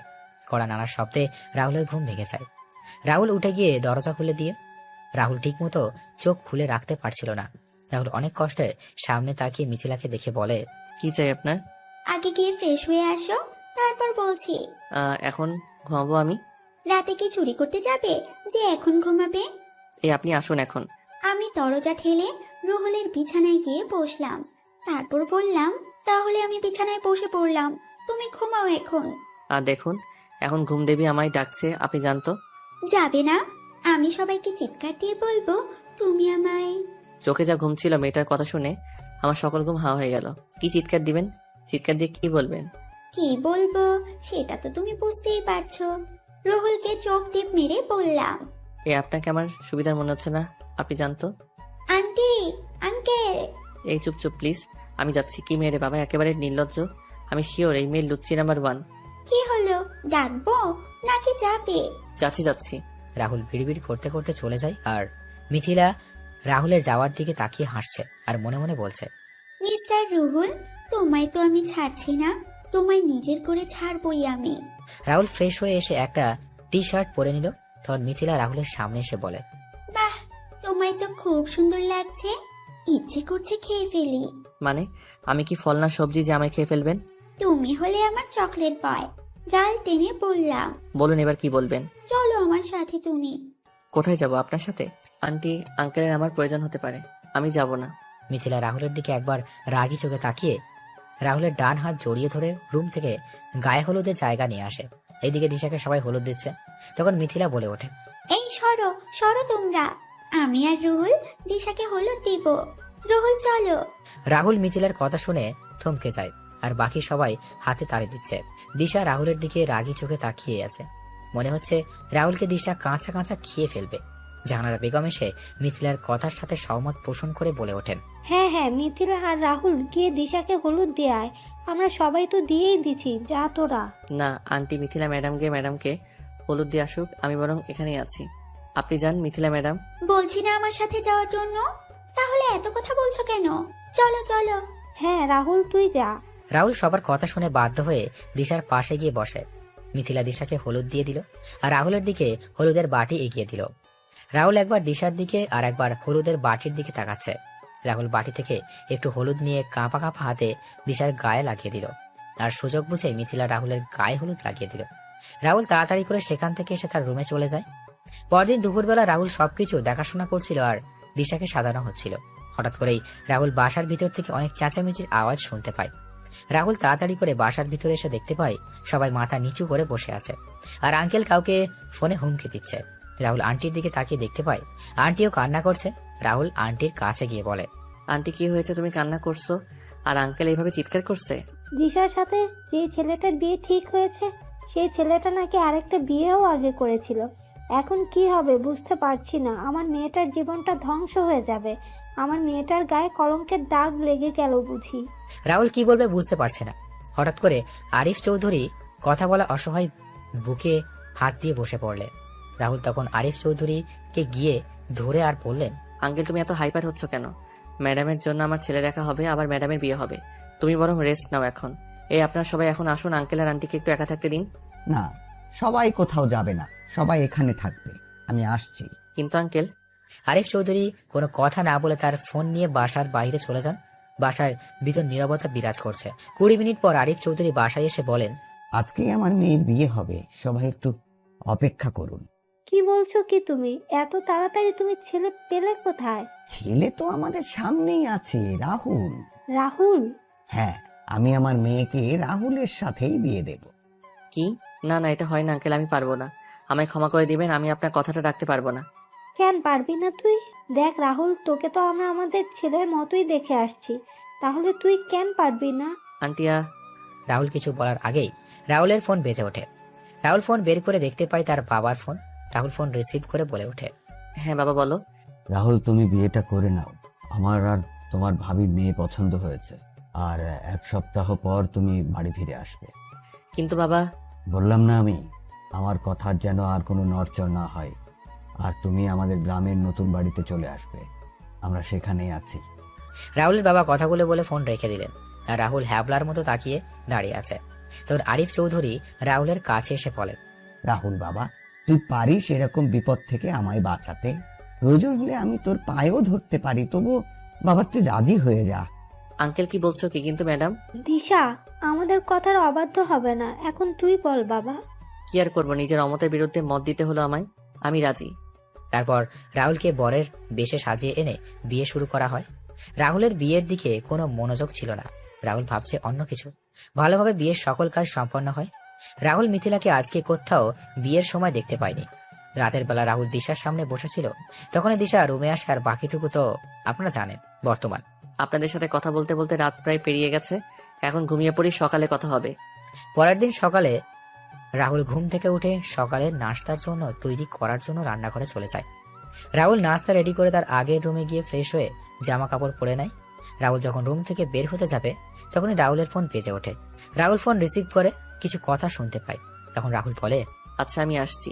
কড়া নাড়ার শব্দে রাহুলের ঘুম ভেঙে যায়। রাহুল উঠে গিয়ে দরজা খুলে দিয়ে রাহুল ঠিকমতো চোখ খুলে রাখতে পারছিল না। রাহুল অনেক কষ্টে সামনে তাকিয়ে মিথিলাকে দেখে বলে, কি চাই আপনার? আগে গিয়ে ফ্রেশ হয়ে আসো, তারপর বলছি। এখন ঘুমাবো আমি। রাতে কি চুরি করতে যাবে যে এখন ঘুমাবে? আপনি আসুন এখন। আমি দরজা ঠেলে রুহুলের বিছানায় গিয়ে বসলাম। তারপর বললাম, তাহলে আমি বিছানায় বসে পড়লাম, তুমি ঘুমাও এখন। দেখুন, এখন ঘুম দেবী আমায় ডাকছে, আপনি জানতো। যাবে না? আমি সবাইকে চিৎকার দিয়ে বলবো তুমি আমায়। চোখে যা ঘুম ছিল মেয়েটার কথা শুনে আমার সকল ঘুম হাওয়া হয়ে গেল। কি চিৎকার দিবেন? চিৎকার দিয়ে কি বলবেন? কি বলবো সেটা তো তুমি বুঝতেই পারছো। রুহুলকে চোখ টিপ মেরে বললাম, আপনাকে আমার সুবিধার মনে হচ্ছে না, আপনি জানতো। Aunty, uncle. এই চুপ চুপ প্লিজ, আমি যাচ্ছি। কি মেয়ে রে বাবা, একেবারে নির্লজ্জ। আমি শিওর এই মেয়ে লুচ্চি নাম্বার 1। কি হলো, ডাকবো নাকি যাবে? যাচ্ছি। রাহুল ভিড়বিড় করতে করতে চলে যায়। আর মিথিলা রাহুলের যাওয়ার দিকে তাকিয়ে হাসছে আর মনে মনে বলছে, মিস্টার রুহুল, তোমায় তো আমি ছাড়ছি না, তোমায় নিজের করে ছাড়বই আমি। রাহুল ফ্রেশ হয়ে এসে একটা টি শার্ট পরে নিল। তখন মিথিলা রাহুলের সামনে এসে বলে, বাহ, তোমায় তো খুব সুন্দর লাগছে, ইচ্ছে করছে খেয়ে ফেলি। মানে আমি কি ফল না সবজি যে আমায় খেয়ে ফেলবেন? তুমি হলে আমার চকলেট বয়। গাল টেনে বললাম, বলুন এবার কি বলবেন। চলো আমার সাথে তুমি। কোথায় যাব আপনার সাথে? আন্টি আঙ্কেলের আমার প্রয়োজন হতে পারে, আমি যাব না। মিথিলা রাহুলের দিকে একবার রাগী চোখে তাকিয়ে রাহুলের ডান হাত জড়িয়ে ধরে রুম থেকে গায়ে হলুদের জায়গা নিয়ে আসে। এইদিকে দিশাকে সবাই হলুদ দিচ্ছে। তখন মিথিলা বলে ওঠে, এই সরো সরো তোমরা, আমি আর রুহুল দিশাকে হলুদ দিব। রুহুল চলো। রাহুল মিথিলার কথা শুনে থমকে যায় আর বাকি সবাই হাতে তালি দিচ্ছে। দিশা রাহুলের দিকে রাগী চোখে তাকিয়ে আছে। মনে হচ্ছে রাহুলকে দিশা কাঁচা কাঁচা খেয়ে ফেলবে। জাহানারা বেগম এসে মিথিলার কথার সাথে সহমত পোষণ করে বলে ওঠেন, হ্যাঁ হ্যাঁ, মিথিলা আর রাহুল গিয়ে দিশাকে হলুদ দিয়ে আয়। আমরা সবাই তো দিয়েই দিছি, যা তোরা। না আন্টি, মিথিলা ম্যাডামকে হলুদ দিয়ে আসুক, আমি বরং এখানেই আছি। আপনি যান মিথিলা ম্যাডাম। বলছি না আমার সাথে যাওয়ার জন্য, তাহলে এত কথা বলছো কেন? চলো চলো। হ্যাঁ রাহুল, তুই যা। রাহুল সবার কথা শুনে বাধ্য হয়ে দিশার পাশে গিয়ে বসে। মিথিলা দিশাকে হলুদ দিয়ে দিল আর রাহুলের দিকে হলুদের বাটি এগিয়ে দিল। রাহুল একবার দিশার দিকে আর একবার হলুদের বাটির দিকে তাকাচ্ছে। রাহুল বাটি থেকে একটু হলুদ নিয়ে কাঁপা কাঁপা হাতে দিশার গায়ে লাগিয়ে দিল আর সুযোগ বুঝে মিথিলা রাহুলের গায়ে হলুদ লাগিয়ে দিল। রাহুল তাড়াতাড়ি করে সেখান থেকে এসে তার রুমে চলে যায়। পরদিন দুপুরবেলা রাহুল সবকিছু দেখাশোনা করছিল আর দিশাকে সাজানো হচ্ছিল। হঠাৎ করেই রাহুল বাসার ভিতর থেকে অনেক চেঁচামেচির আওয়াজ শুনতে পায়। রাহুল তাড়াতাড়ি করে বাসার ভিতরে এসে দেখতে পায় সবাই মাথা নিচু করে বসে আছে আর আঙ্কেল কাউকে ফোনে হুমকি দিচ্ছে। রাহুল আন্টির দিকে তাকিয়ে দেখতে পায় আন্টিও কান্না করছে। রাহুল আন্টির কাছে গিয়ে বলে, আন্টি কি হয়েছে, তুমি কান্না করছো আর আঙ্কেল এইভাবে চিৎকার করছে? দিশার সাথে যে ছেলেটার বিয়ে ঠিক হয়েছে, সেই ছেলেটা নাকি আরেকটা বিয়েও আগে করেছিল। এখন কি হবে বুঝতে পারছি না। আমার মেয়েটার জীবনটা ধ্বংস হয়ে যাবে। আমার মেয়েটার গায়ে কলঙ্কের দাগ লেগে গেল বুঝি। রাহুল কি বলবে বুঝতে পারছে না। হঠাৎ করে আরিফ চৌধুরী কথা বলা অসহায় বুকে হাত দিয়ে বসে পড়লে। রাহুল তখন আরিফ চৌধুরীকে গিয়ে ধরে আর বললেন, আঙ্কেল তুমি এত হাইপার হচ্ছ কেন? ম্যাডামের জন্য আমার ছেলে দেখা হবে, আবার ম্যাডামের বিয়ে হবে। তুমি বরং রেস্ট নাও এখন। আপনারা সবাই এখন আসুন, আঙ্কেল আর আন্টিকে একটু একা থাকতে দিন। না, সবাই কোথাও যাবে না, সবাই এখানে থাকবে, আমি আসছি। কিন্তু আঙ্কেল। আরিফ চৌধুরী কোনো কথা না বলে তার ফোন নিয়ে বাসার বাইরে চলে যান। বাসার ভিতর নীরবতা বিরাজ করছে। 20 মিনিট পর আরিফ চৌধুরী বাসায় এসে বলেন, আজকেই আমার মেয়ের বিয়ে হবে, সবাই একটু অপেক্ষা করুন। কি বলছো কি তুমি? এত তাড়াতাড়ি তুমি ছেলে পেলে কোথায়? ছেলে তো আমাদের সামনেই আছে, রাহুল। রাহুল? হ্যাঁ, আমি আমার মেয়েকে রাহুলের সাথেই বিয়ে দেব। কি? না না, এটা হয় না আঙ্কেল, আমি পারবো না। আমায় ক্ষমা করে দিবেন, আমি আপনার কথাটা রাখতে পারবো না। কেন পারবি না তুই? দেখ রাহুল, তোকে তো আমরা আমাদের ছেলের মতোই দেখে আসছি, তাহলে তুই কেন পারবি না? আন্টিয়া। রাহুল কিছু বলার আগেই রাহুলের ফোন বেজে ওঠে। রাহুল ফোন বের করে দেখতে পায় তার বাবার ফোন। রাহুল ফোন রিসিভ করে বলে ওঠে, হ্যাঁ বাবা বলো। রাহুল, তুমি বিয়েটা করে নাও। আমার আর তোমার ভাবির মেয়ে পছন্দ হয়েছে, আর 1 সপ্তাহ পর তুমি বাড়ি ফিরে আসবে। কিন্তু বাবা। বললাম না আমি, আমার কথার যেন আর কোনো নড়চড় না হয়, আর তুমি আমাদের গ্রামের নতুন বাড়িতে চলে আসবে, আমরা সেখানেই আছি। রাহুলের বাবা কথাগুলো বলে ফোন রেখে দিলেন। আর রাহুল হ্যাবলার মতো তাকিয়ে দাঁড়িয়ে আছে। তখন আরিফ চৌধুরী রাহুলের কাছে এসে বলেন, রাহুল বাবা, তুই পারিস এরকম বিপদ থেকে আমায় বাঁচাতে? প্রয়োজন হলে আমি তোর পায়েও ধরতে পারি, তবু বাবা তুই রাজি হয়ে যা। আঙ্কেল কি বলছো কি? কিন্তু ম্যাডাম। দিশা, আমাদের কথার অবাধ্য হবে না, এখন তুই বল বাবা। কি আর করবো, নিজের অমতের বিরুদ্ধে মত দিতে হলো আমায়। আমি রাজি। তারপর রাহুলকে বরের বেশে সাজিয়ে এনে বিয়ে শুরু করা হয়। রাহুলের বিয়ের দিকে কোনো মনোযোগ ছিল না। রাহুল ভাবছে অন্য কিছু। ভালোভাবে বিয়ের সকল কাজ সম্পন্ন হয়। রাহুল মিথিলাকে আজকে কোথাও বিয়ের সময় দেখতে পায়নি। রাতের বেলা রাহুল দিশার সামনে বসেছিল, তখনই দিশা রুমে আসে, আর বাকিটুকু তো আপনারা জানেন। বর্তমান আপনাদের সাথে কথা বলতে বলতে রাত প্রায় পেরিয়ে গেছে, এখন ঘুমিয়ে পড়ি, সকালে কথা হবে। পরের দিন সকালে রাহুল ঘুম থেকে উঠে সকালের নাস্তার জন্য তৈরি করার জন্য রান্নাঘরে চলে যায়। রাহুল নাস্তা রেডি করে তার আগের রুমে গিয়ে ফ্রেশ হয়ে জামা কাপড় পরে নেয়। রাহুল যখন রুম থেকে বের হতে যাবে, তখনই রাহুলের ফোন বেজে ওঠে। রাহুল ফোন রিসিভ করে কিছু কথা শুনতে পায়। তখন রাহুল বলে, আচ্ছা আমি আসছি।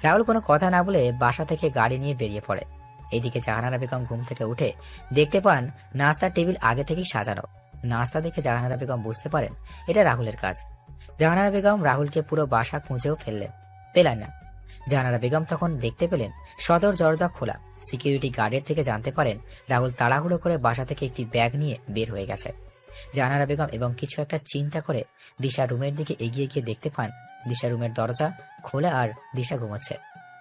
রাহুল কোনো কথা না বলে বাসা থেকে গাড়ি নিয়ে বেরিয়ে পড়ে। এইদিকে জাহানারা বেগম ঘুম থেকে উঠে দেখতে পান নাস্তার টেবিল আগে থেকেই সাজানো। নাস্তা দেখে জাহানারা বেগম বুঝতে পারেন এটা রাহুলের কাজ। জাহানারা বেগম রাহুলকে পুরো বাসা খুঁজেও পেলেন না। জাহানারা বেগম তখন দেখতে পেলেন সদর দরজা খোলা। সিকিউরিটি গার্ডের থেকে জানতে পারেন রাহুল তাড়াহুড়ো করে বাসা থেকে একটি ব্যাগ নিয়ে বের হয়ে গেছে। জাহানারা বেগম এবং কিছু একটা চিন্তা করে দিশা রুমের দিকে এগিয়ে গিয়ে দেখতে পান দিশা রুমের দরজা খোলা আর দিশা ঘুমোচ্ছে।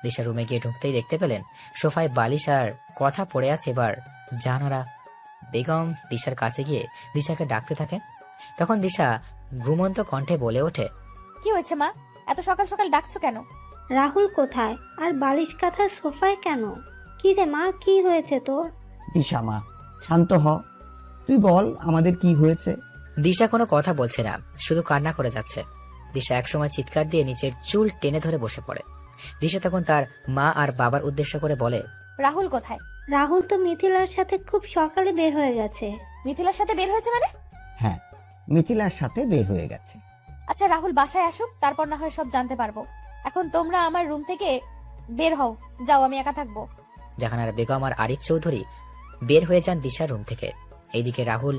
দিশা রুমে গিয়ে ঢুকতেই দেখতে পেলেন সোফায় বালিশ আর কথা পড়ে আছে। এবার জাহানারা বেগম দিশার কাছে গিয়ে দিশাকে ডাকতে থাকেন। তখন দিশা ঘুমন্ত কণ্ঠে বলে ওঠে, কি হয়েছে মা? এত সকাল সকাল ডাকছো কেন? রাহুল কোথায়? আর বালিশ কাঁথা সোফায় কেন? কি রে মা, কি হয়েছে তোর? দিশা মা, শান্ত হ, তুই বল আমাদের কি হয়েছে। দিশা কোনো কথা বলছে না, শুধু কান্না করে যাচ্ছে। দিশা একসময় চিৎকার দিয়ে নিচের চুল টেনে ধরে বসে পড়ে। দিশা তখন তার মা আর বাবার উদ্দেশ্য করে বলে, রাহুল কোথায়? রাহুল তো মিথিলার সাথে খুব সকালে বের হয়ে গেছে। মিথিলার সাথে বের হয়েছে মানে? হ্যাঁ, মিথিলার সাথে বের হয়ে গেছে। আচ্ছা রাহুল বাসায় আসুক, তারপর না হয় সব জানতে পারবো। এখন তোমরা আমার রুম থেকে বের হও, যাও, আমি একা থাকবো। জাহানারা বেগম আর আরিফ চৌধুরী বের হয়ে যান দিশার রুম থেকে। এইদিকে রাহুল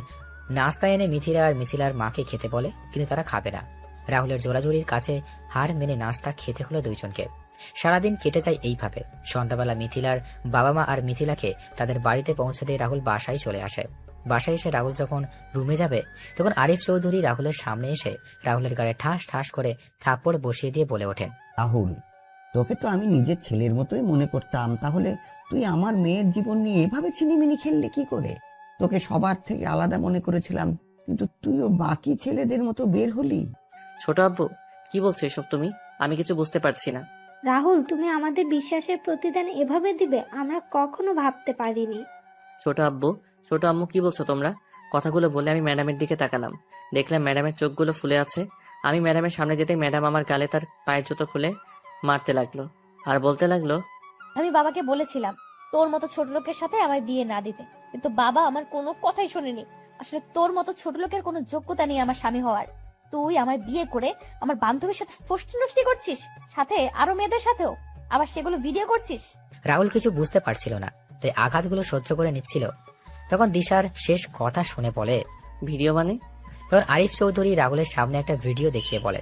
নাস্তা এনে মিথিলা আর মিথিলার মাকে খেতে বলে, কিন্তু তারা খাবে না। রাহুলের জোরাজোরির কাছে হার মেনে নাস্তা খেতে হলো দুইজনকে। সারাদিন কেটে যায় এইভাবে। সন্ধ্যাবেলা মিথিলার বাবা মা আর মিথিলাকে তাদের বাড়িতে পৌঁছে দিয়ে রাহুল বাসায় চলে আসে। বাসায় এসে রাহুল যখন রুমে যাবে, তখন আরিফ চৌধুরী রাহুলের সামনে এসে রাহুলের গায়ে ঠাস ঠাস করে থাপ্পড় বসিয়ে দিয়ে বলে ওঠেন, রাহুল, তোকে তো আমি নিজের ছেলের মতোই মনে করতাম, তাহলে তুই আমার মেয়ের জীবন নিয়ে এভাবে ছিনিমিনি খেললি কি করে? তোকে সবার থেকে আলাদা মনে করেছিলাম, কিন্তু তুইও বাকি ছেলেদের মতো বের হলি। ছোট আব্বু, কি বলছো এসব তুমি? আমি কিছু বুঝতে পারছি না। রাহুল, তুমি আমাদের বিশ্বাসের প্রতিদান এভাবে দিবে আমরা কখনো ভাবতে পারিনি। ছোট আব্বু, ছোট আম্মু, কি বলছো তোমরা? কথাগুলো বলে আমি ম্যাডামের দিকে তাকালাম। দেখলাম ম্যাডামের চোখগুলো ফুলে আছে। আমি ম্যাডামের সামনে যেতেই ম্যাডাম আমার গালে তার পায়ের জুতো খুলে মারতে লাগলো আর বলতে লাগলো, আমি বাবাকে বলেছিলাম তোর মতো ছোট লোকের সাথে আমায় বিয়ে না দিতে, কিন্তু বাবা আমার কোনো কথাই শোনেনি। আসলে তোর মতো ছোট লোকের কোনো যোগ্যতা নেই আমার স্বামী হওয়ার। তুই আমায় বিয়ে করে আমার বান্ধবীর সাথে ফষ্টি নষ্টি করছিস, সাথে আরো মেয়েদের সাথেও, আবার সেগুলো ভিডিও করছিস। রাহুল কিছু বুঝতে পারছিল না, তাই আঘাতগুলো সহ্য করে নিচ্ছিল। তখন দিশার শেষ কথা শুনে বলে, ভিডিও মানে? তখন আরিফ চৌধুরী রাহুলের সামনে একটা ভিডিও দেখিয়ে বলে,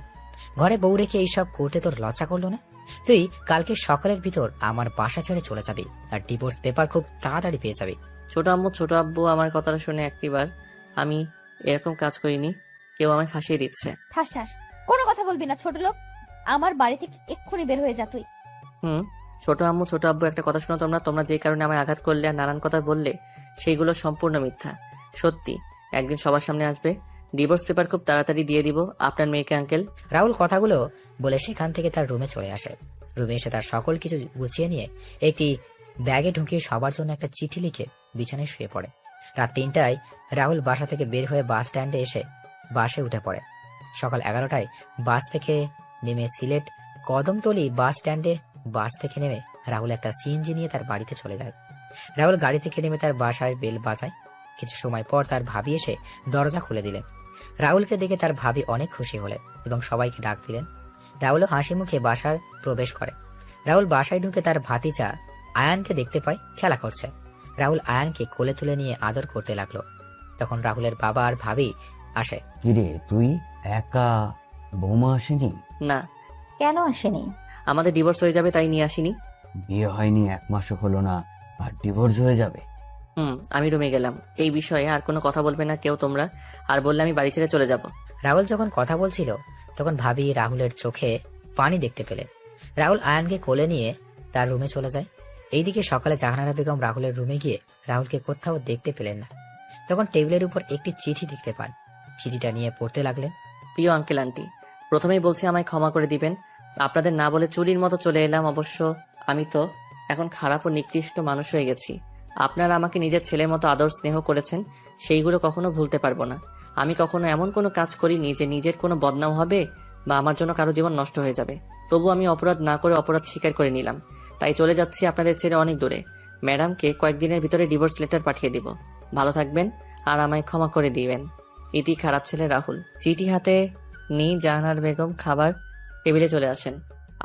ঘরে বউ রেখে এইসব করতে তোর লজ্জা করলো না? তুই কালকে সকালের ভিতর আমার বাসা ছেড়ে চলে যাবি, আর ডিভোর্স পেপার খুব তাড়াতাড়ি পেয়ে যাবি। ছোট আম্মু, ছোট আব্বু আমার কথাটা শুনে একটিবার আমি এরকম কাজ করিনি, কেউ আমায় ফাঁসিয়ে দিচ্ছে। ঠাস ঠাস, কোনো কথা বলবি না ছোট লোক। আমার বাড়ি থেকে এক্ষুনি বের হয়ে যা তুই। ছোট আম্মু ছোট আব্বু, একটা কথা শোনো তোমরা যে কারণে আমায় আঘাত করলে আর নানান কথা বললে সেইগুলো সম্পূর্ণ মিথ্যা। সত্যি একদিন সবার সামনে আসবে, ডিভোর্স পেপার খুব তাড়াতাড়ি দিয়ে দিব আপনার মেয়েকে আঙ্কেল। রাহুল কথাগুলো বলে সেখান থেকে তার রুমে চলে আসে। রুমে এসে তার সকল কিছু গুছিয়ে নিয়ে একটি ব্যাগে ঢুকিয়ে সবার জন্য একটা চিঠি লিখে বিছানায় শুয়ে পড়ে। রাত 3টায় রাহুল বাসা থেকে বের হয়ে বাস স্ট্যান্ডে এসে বাসে উঠে পড়ে। সকাল 11টায় বাস থেকে নেমে সিলেট কদমতলী বাস স্ট্যান্ডে বাস থেকে নেমে রাহুল একটা সিএনজি নিয়ে তার বাড়িতে চলে যায়। রাহুল গাড়ি থেকে নেমে তার বাসায় বেল বাজায়। কিছু সময় পর তার ভাবি এসে দরজা খুলে দিলেন। রাহুলকে দেখে তার ভাবি অনেক খুশি হলেন এবং সবাইকে ডাক দিলেন। রাহুলও হাসি মুখে বাসার প্রবেশ করে। রাহুল বাসায় ঢুকে তার ভাতিজা আয়ানকে দেখতে পায় খেলা করছে। রাহুল আয়ানকে কোলে তুলে নিয়ে আদর করতে লাগলো। তখন রাহুলের বাবা আর ভাবি আসে। কিরে তুই একা, বৌমা আসেনি? না, কেন আসেনি? আমাদের ডিভোর্স হয়ে যাবে তাই নিয়ে আসিনি। বিয়ে হয়নি 1 মাসও হলো না আর ডিভোর্স হয়ে যাবে? আমি রুমে গেলাম। এই বিষয়ে আর কোনো কথা বলবে না কেউ তোমরা, আর বললে আমি বাড়ি ছেড়ে চলে যাব। রাহুল যখন কথা বলছিল তখন ভাবি রাহুলের চোখে পানি দেখতে পেলেন। রাহুল আয়ানকে কোলে নিয়ে তার রুমে চলে যায়। এইদিকে সকালে জাহানারা বেগম রাহুলের রুমে গিয়ে রাহুলকে কোথাও দেখতে পেলেন না। তখন টেবিলের উপর একটি চিঠি দেখতে পান। চিঠিটা নিয়ে পড়তে লাগলেন। প্রিয় আঙ্কেল আন্টি, প্রথমেই বলছি আমায় ক্ষমা করে দিবেন। আপনাদের না বলে চুরির মতো চলে এলাম। অবশ্য আমি তো এখন খারাপ ও নিকৃষ্ট মানুষ হয়ে গেছি। আপনারা আমাকে নিজের ছেলের মতো আদর স্নেহ করেছেন, সেইগুলো কখনো ভুলতে পারবো না। আমি কখনো এমন কোনো কাজ করিনি যে নিজের কোনো বদনাম হবে বা আমার জন্য কারো জীবন নষ্ট হয়ে যাবে। তবু আমি অপরাধ না করে অপরাধ স্বীকার করে নিলাম, তাই চলে যাচ্ছি আপনাদের ছেড়ে অনেক দূরে। ম্যাডামকে কয়েকদিনের ভিতরে ডিভোর্স লেটার পাঠিয়ে দিব। ভালো থাকবেন আর আমায় ক্ষমা করে দিবেন। ইতি খারাপ ছেলে রাহুল। চিঠি হাতে নিয়ে জাহানারা বেগম খাবার টেবিলে চলে আসেন।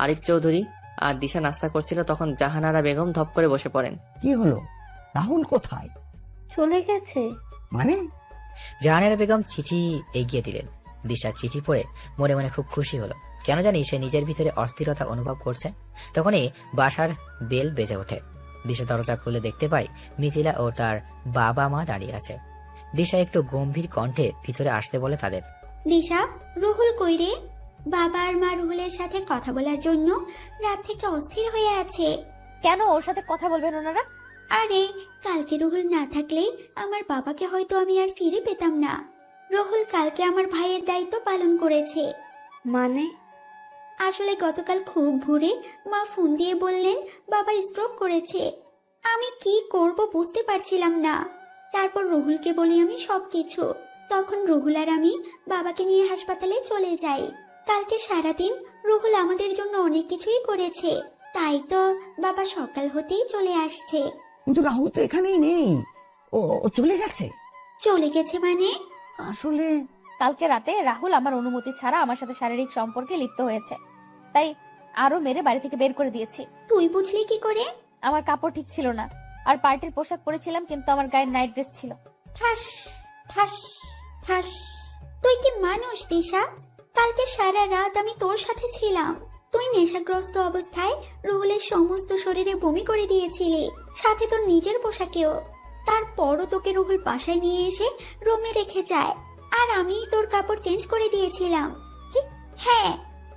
আরিফ চৌধুরী আর দিশা নাস্তা করছিল, তখন জাহানারা বেগম ধপ করে বসে পড়েন। কি হলো? রাহুল কোথায়? চলে গেছে। মানে? জাহানারা বেগম চিঠি এগিয়ে দিলেন। দিশা চিঠি পড়ে মনে মনে খুব খুশি হলো। কেন জানি সে নিজের ভিতরে অস্থিরতা অনুভব করছে। তখনই বাসার বেল বেজে ওঠে। দিশা দরজা খুলে দেখতে পায় মিথিলা ও তার বাবা মা দাঁড়িয়ে আছে। দিশা একটু গম্ভীর কণ্ঠে ভিতরে আসতে বলে তাদের। দিশা, রুহুল কই রে? বাবা আর মা রুহুলের সাথে কথা বলার জন্য রাত থেকে অস্থির হয়ে আছে। কেন ওর সাথে কথা বলবেন ওনারা? আরে, কালকে রুহুল না থাকলে আমার বাবাকে হয়তো আমি আর ফিরে পেতাম না। রুহুল কালকে আমার ভাইয়ের দায়িত্ব পালন করেছে। মানে? আসলে গতকাল খুব ভোরে মা ফোন দিয়ে বললেন বাবা স্ট্রোক করেছে। আমি কি করব বুঝতে পারছিলাম না। তারপর রুহুলকে বলি আমি সবকিছু। তখন রুহুল আর আমি বাবাকে নিয়ে হাসপাতালে চলে যাই। কালকে সারাদিন রুহুল আমাদের জন্য অনেক কিছুই করেছে, তাই তো বাবা সকাল হতেই চলে আসছে। কিন্তু রাহুল তো এখানেই নেই, ও চলে গেছে। চলে গেছে মানে? আসলে কালকে রাতে রাহুল আমার অনুমতি ছাড়া আমার সাথে শারীরিক সম্পর্কে লিপ্ত হয়েছে, তাই আরো মেরে বাড়ি থেকে বের করে দিয়েছি। তুই বুঝলি কি করে? আমার কাপড় ঠিক ছিল না আর পার্টির পোশাক পরেছিলাম, কিন্তু আমার গায়ে নাইট ড্রেস ছিল। ঠাস ঠাস ঠাস। তুই কি মানুষ দিশা? কালকে সারা রাত আমি তোর সাথে ছিলাম। তুই নেশাগ্রস্ত অবস্থায় রুহুলের সমস্ত শরীরে বমি করে দিয়েছিলি, সাথে তোর নিজের পোশাকেও। তারপরও তোকে রুহুল বাসায় নিয়ে এসে রুমে রেখে যায়, আর আমি তোর কাপড় চেঞ্জ করে দিয়েছিলাম। কি? হ্যাঁ।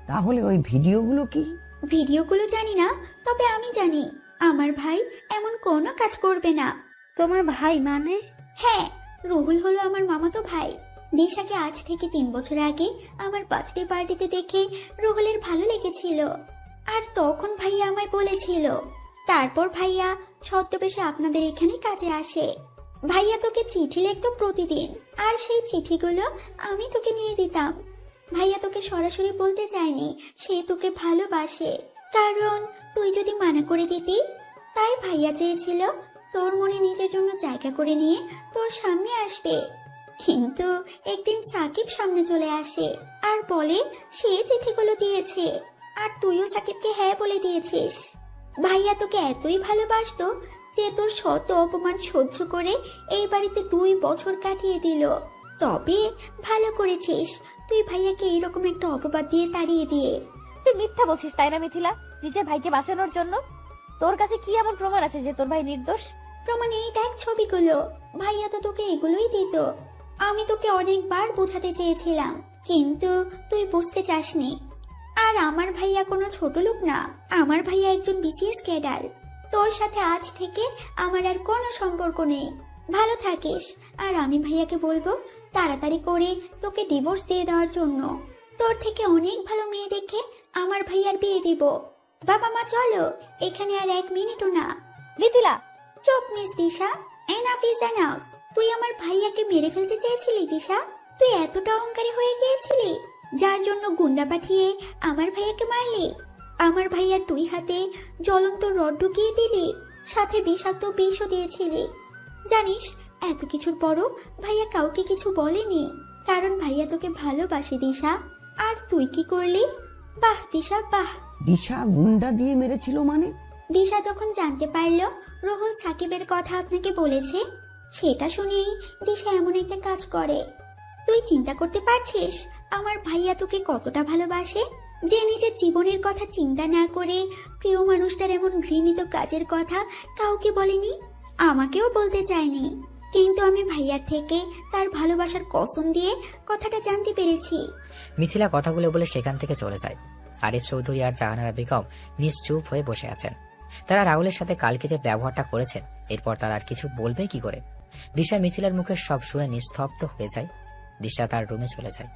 তাহলে ওই ভিডিওগুলো কি? ভিডিওগুলো জানি না, তবে আমি জানি আমার ভাই এমন কোনো কাজ করবে না। তোমার ভাই মানে? হ্যাঁ, রুহুল হলো আমার মামাতো ভাই। দিশাকে আজ থেকে 3 বছর আগে আমার বার্থডে পার্টিতে দেখে রুহুলের ভালো লেগেছিল, আর তখন ভাইয়া আমায় বলেছিল। তারপর ভাইয়া ছদ্মবেশে আপনাদের এখানে কাজে আসে। ভাইয়া তোকে চিঠি লিখতো প্রতিদিন, আর সেই চিঠিগুলো আমি তোকে নিয়ে দিতাম। ভাইয়া তোকে সরাসরি বলতে চায়নি সে তোকে ভালোবাসে, কারণ তুই যদি মানা করে দিতি। তাই ভাইয়া চেয়েছিল তোর মনে নিজের জন্য জায়গা করে নিয়ে তোর সামনে আসবে। কিন্তু একদিন সাকিব সামনে চলে আসে আর বলে সে চিঠিগুলো দিয়েছে, আর তুইও সাকিবকে হ্যাঁ বলে দিয়েছিস। ভাইয়া তোকে এতই ভালোবাসতো যে তোর শত অপমান সহ্য করে এই বাড়িতে 2 বছর কাটিয়ে দিল। তবে ভালো করেছিস তুই ভাইয়াকে এইরকম একটা অপবাদ দিয়ে তাড়িয়ে দিয়ে। তুই মিথ্যা বলছিস তাই না মিথিলা, নিজের ভাইকে বাঁচানোর জন্য? তোর কাছে কি এমন প্রমাণ আছে যে তোর ভাই নির্দোষ? প্রমাণ এই দেখ ছবিগুলো। ভাইয়া তো তোকে এগুলোই দিত। আমি তোকে অনেকবার বোঝাতে চেয়েছিলাম, কিন্তু তুই বুঝতে চাসনি। আর আমার ভাইয়া কোনো ছোট লোক না, আমার ভাইয়া একজন বিসিএস ক্যাডার। তোর সাথে আজ থেকে আমার আর কোনো সম্পর্ক নেই। ভালো থাকিস। আর আমি ভাইয়াকে বলবো তাড়াতাড়ি করে তোকে ডিভোর্স দিয়ে দেওয়ার জন্য। তোর থেকে অনেক ভালো মেয়ে দেখে আমার ভাইয়ার বিয়ে দিব। বাবা মা চলো, এখানে আর 1 মিনিটও না। মিথিলা, চুপ miss Disha, enough is enough. তুই আমার ভাইয়াকে মেরে ফেলতে চেয়েছিলি দিশা? তুই এতটা অহংকারী হয়ে গিয়েছিলি, যার জন্য গুন্ডা পাঠিয়ে আমার ভাইয়াকে মারলি। আমার ভাইয়ার 2 হাতে জ্বলন্ত রড ঢুকিয়ে দিলি, সাথে বিষাক্ত বিষও দিয়েছিলি। জানিস, এত কিছুর পরও ভাইয়া কাউকে কিছু বলেনি, কারণ ভাইয়া তোকে ভালোবাসে দিশা। আর তুই কি করলি? বাহ দিশা বাহ। দিশা গুন্ডা দিয়ে মেরেছিল মানে? দিশা যখন জানতে পারলো রাহুল সাকিবের কথা আপনাকে বলেছে, সেটা শুনেই দিশা এমন একটা কাজ করে। তুই চিন্তা করতে পারছিস আমার ভাইয়া তোকে কতটা ভালোবাসে, যে নিজের জীবনের কথা চিন্তা না করে প্রিয় মানুষটার এমন ঘৃণিত কাজের কথা কাউকে বলেনি, আমাকেও বলতে চায়নি। কিন্তু আমি ভাইয়ার থেকে তার ভালোবাসার কসম দিয়ে কথাটা জানতে পেরেছি। মিথিলা কথাগুলো বলে সেখান থেকে চলে যায়। আরিফ চৌধুরী আর জাহানারা বেগম নিশ্চুপ হয়ে বসে আছেন। তারা রাহুলের সাথে কালকে যে ব্যবহারটা করেছেন, এরপর তারা আর কিছু বলবে কি করে? দিশা মিথিলার মুখে সব শুনে নিস্তব্ধ হয়ে যায়। দিশা তার রুমে চলে যায়।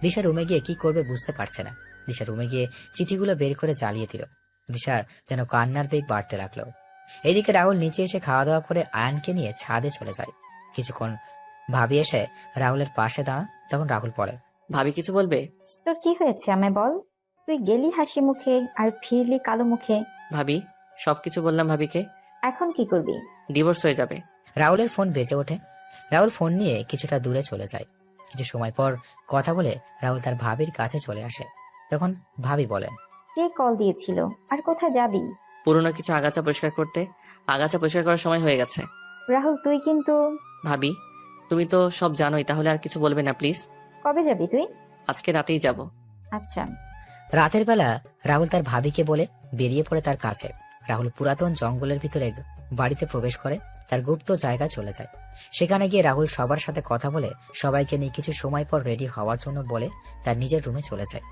দিশা রুমে গিয়ে কি করবে বুঝতে পারছে না। দিশা রুমে গিয়ে চিঠিগুলো বের করে জ্বালিয়ে দিল। দিশার যেন কান্নার বেগ বাড়তে লাগলো। এদিকে রাহুল নিচে এসে খাওয়া দাওয়া করে আয়ানকে নিয়ে ছাদে চলে যায়। কিছুক্ষণ ভাবি এসে রাহুলের পাশে দাঁড়া। তখন রাহুল পড়ে, ভাবি কিছু বলবে? তোর কি হয়েছে আমায় বল। তুই গেলি হাসি মুখে আর ফিরলি কালো মুখে। ভাবি, সবকিছু বললাম ভাবিকে। এখন কি করবি? ডিভোর্স হয়ে যাবে। রাহুলের ফোন বেজে ওঠে। রাহুল ফোন নিয়ে কিছুটা দূরে চলে যায়। কিছু সময় পর কথা বলে রাহুল তার ভাবির কাছে চলে আসে। তখন ভাবি বলেন, কে কল দিয়েছিল আর কোথায় যাবি? পুরনো কিছু আগাছা পরিষ্কার করতে। আগাছা পরিষ্কার করার সময় হয়ে গেছে। রাহুল তুই কিন্তু। ভাবি, তুমি তো সব জানোই, তাহলে আর কিছু বলবে না প্লিজ। কবে যাবি তুই? আজকে রাতেই যাব। আচ্ছা। রাতের বেলা রাহুল তার ভাবিকে বলে বেরিয়ে পড়ে তার কাছে। রাহুল পুরাতন জঙ্গলের ভিতরে বাড়িতে প্রবেশ করে তার গুপ্ত জায়গায় চলে যায়। সেখানে গিয়ে রাহুল সবার সাথে কথা বলে সবাইকে নিয়ে কিছু সময় পর রেডি হওয়ার জন্য বলে তার নিজের রুমে চলে যায়।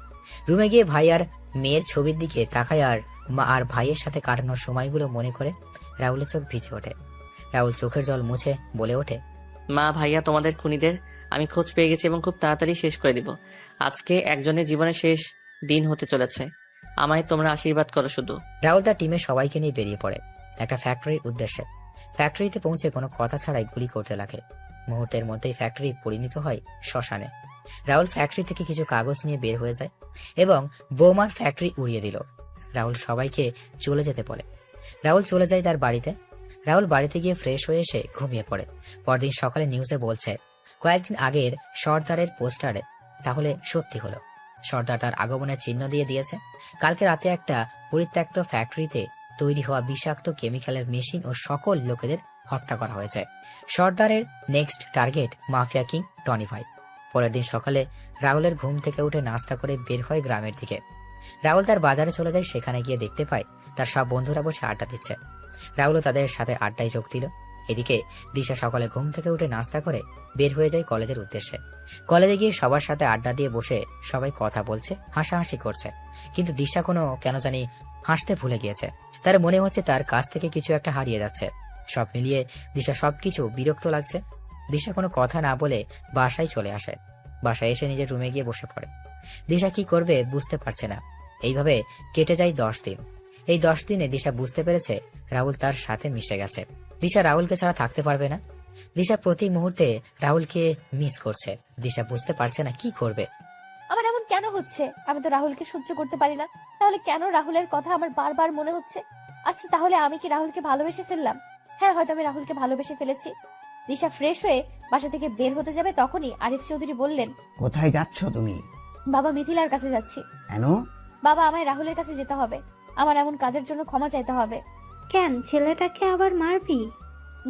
রুমে গিয়ে ভাই আর মেয়ের ছবির দিকে তাকায় আর মা আর ভাইয়ের সাথে কাটানোর সময়গুলো মনে করে রাহুলের চোখ ভিজে ওঠে। রাহুল চোখের জল মুছে বলে ওঠে, মা, ভাইয়া, তোমাদের খুনিদের আমি খোঁজ পেয়ে গেছি এবং খুব তাড়াতাড়ি শেষ করে দিব। আজকে একজনের জীবনের শেষ দিন হতে চলেছে। আমায় তোমরা আশীর্বাদ করো শুধু। রাহুল তার টিমের সবাইকে নিয়ে বেরিয়ে পড়ে একটা ফ্যাক্টরির উদ্দেশ্যে। ফ্যাক্টরিতে পৌঁছে কোনো কথা ছাড়াই গুলি করতে লাগে। মুহূর্তের মধ্যেই ফ্যাক্টরি পরিণত হয় শ্মশানে। রাহুল ফ্যাক্টরি থেকে কিছু কাগজ নিয়ে বের হয়ে যায় এবং বোমার ফ্যাক্টরি উড়িয়ে দিল। রাহুল সবাইকে চলে যেতে বলে। রাহুল চলে যায় তার বাড়িতে। রাহুল বাড়িতে গিয়ে ফ্রেশ হয়ে এসে ঘুমিয়ে পড়ে। পরদিন সকালে নিউজে বলছে কয়েকদিন আগের সর্দারের পোস্টারে তাহলে সত্যি হলো। সর্দার তার আগমনের চিহ্ন দিয়ে দিয়েছে। কালকে রাতে একটা পরিত্যক্ত ফ্যাক্টরিতে তৈরি হওয়া বিষাক্ত কেমিক্যালের মেশিন ও সকল লোকেদের হত্যা করা হয়েছে। সর্দারের next target mafia king Tony ভাই। পরের দিন সকালে রাহুলের ঘুম থেকে উঠে নাস্তা করে বের হয় গ্রামের দিকে। রাহুল তার বাজারে চলে যায়। সেখানে গিয়ে দেখতে পায় তার সব বন্ধুরা বসে আড্ডা দিচ্ছে। রাহুলও তাদের সাথে আড্ডায় যোগ দিল। এদিকে দিশা সকালে ঘুম থেকে উঠে নাস্তা করে বের হয়ে যায় কলেজের উদ্দেশ্যে। কলেজে গিয়ে সবার সাথে আড্ডা দিয়ে বসে সবাই কথা বলছে, হাসাহাসি করছে। কিন্তু দিশা কেন জানি হাসতে ভুলে গিয়েছে। তার মনে হচ্ছে তার কাছ থেকে কিছু একটা হারিয়ে যাচ্ছে। সব মিলিয়ে দিশা সবকিছু বিরক্ত লাগছে। দিশা কোনো কথা না বলে বাসায় চলে আসে। বাসায় এসে নিজের রুমে গিয়ে বসে পড়ে। দিশা কি করবে বুঝতে পারছে না। এইভাবে কেটে যায় 10 দিন। এই 10 দিনে দিশা বুঝতে পেরেছে রাহুল তার সাথে মিশে গেছে। দিশা রাহুলকে ছাড়া থাকতে পারবে না। দিশা প্রতি মুহূর্তে রাহুলকে মিস করছে। দিশা বুঝতে পারছে না কি করবে। আমার এমন কেন হচ্ছে? আমি তো রাহুলকে সহ্য করতে পারি না, তাহলে কেন রাহুলের কথা আমার বারবার মনে হচ্ছে? আচ্ছা, তাহলে আমি কি রাহুলকে ভালোবেসে ফেললাম? হ্যাঁ, হয়তো আমি রাহুলকে ভালোবেসে ফেলেছি। দিশা ফ্রেশ হয়ে বাসা থেকে বের হতে যাবে, তখনই আরিফ চৌধুরী বললেন, কোথায় যাচ্ছ তুমি? বাবা, মিথিলার কাছে যাচ্ছি। কেন? বাবা, আমায় রাহুলের কাছে যেতে হবে। আমার এমন কাজের জন্য ক্ষমা চাইতে হবে। কেন, ছেলেটাকে আবার মারবি?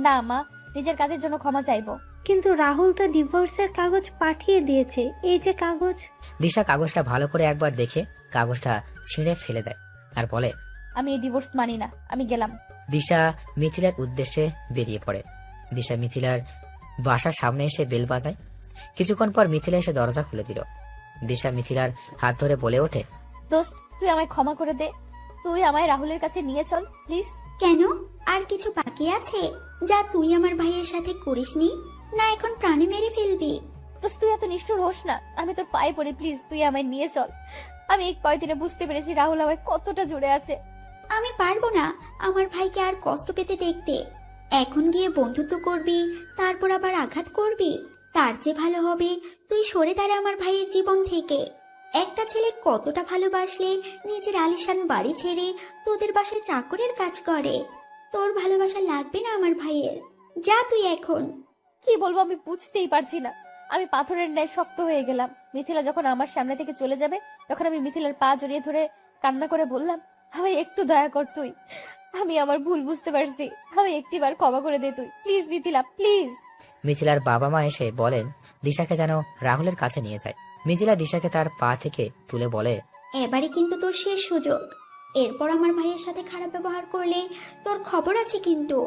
না মা, নিজের কাজের জন্য ক্ষমা চাইবো। কিন্তু রাহুল তো ডিভোর্সের কাগজ পাঠিয়ে দিয়েছে। এই যে কাগজ। দিশা কাগজটা ভালো করে একবার দেখে কাগজটা ছিঁড়ে ফেলে দেয় আর বলে, আমি এই ডিভোর্স মানি না, আমি গেলাম। দিশা মিথিলার উদ্দেশ্যে বেরিয়ে পড়ে। দিশা মিথিলার বাসার সামনে এসে বেল বাজায়। কিছুক্ষণ পর মিথিলা এসে দরজা খুলে দিল। দিশা মিথিলার হাত ধরে বলে ওঠে, দোস্ত তুই আমায় ক্ষমা করে দে, তুই আমায় রাহুলের কাছে নিয়ে চল প্লিজ। কেন, আর কিছু বাকি আছে যা তুই আমার ভাইয়ের সাথে করিসনি? না এখন প্রাণে মেরে ফেলবি? দোস্ত তুই এত নিষ্ঠুর হোস না, আমি তোর পায়ে পড়ি প্লিজ, তুই আমায় নিয়ে চল। আমি এই কয়দিনে বুঝতে পেরেছি রাহুল আমায় কতটা জুড়ে আছে। আমি পারবো না আমার ভাইকে আর কষ্ট পেতে দেখতে। এখন গিয়ে বন্ধুত্ব করবি, তারপর আবার আঘাত করবি? তার চেয়ে ভালো হবে তুই সরে দাঁড়া আমার ভাইয়ের জীবন থেকে। একটা ছেলে কতটা ভালোবাসলে নিজের আলিশান বাড়ি ছেড়ে তোদের বাসায় চাকরের কাজ করে। তোর ভালোবাসা লাগবে না আমার ভাইয়ের, যা তুই এখন। কি বলবো আমি বুঝতেই পারছি না, আমি পাথরের ন্যায় শক্ত হয়ে গেলাম। মিথিলা যখন আমার সামনে থেকে চলে যাবে তখন আমি মিথিলার পা জড়িয়ে ধরে কান্না করে বললাম, আমায় একটু দয়া কর তুই, আমি আমার ভুল বুঝতে পারছি, আমি একটিবার ক্ষমা করে দে তুই প্লিজ মিথিলা প্লিজ। মিথিলার বাবা মা এসে বলেন দিশাকে যেন রাহুলের কাছে নিয়ে যায়। মিথিলা দিশাকে তার পা থেকে তুলে বলে, এবারে কিন্তু তোর শেষ সুযোগ। এরপর আমার ভাইয়ের সাথে খারাপ ব্যবহার করলে তোর খবর আছে কিন্তু।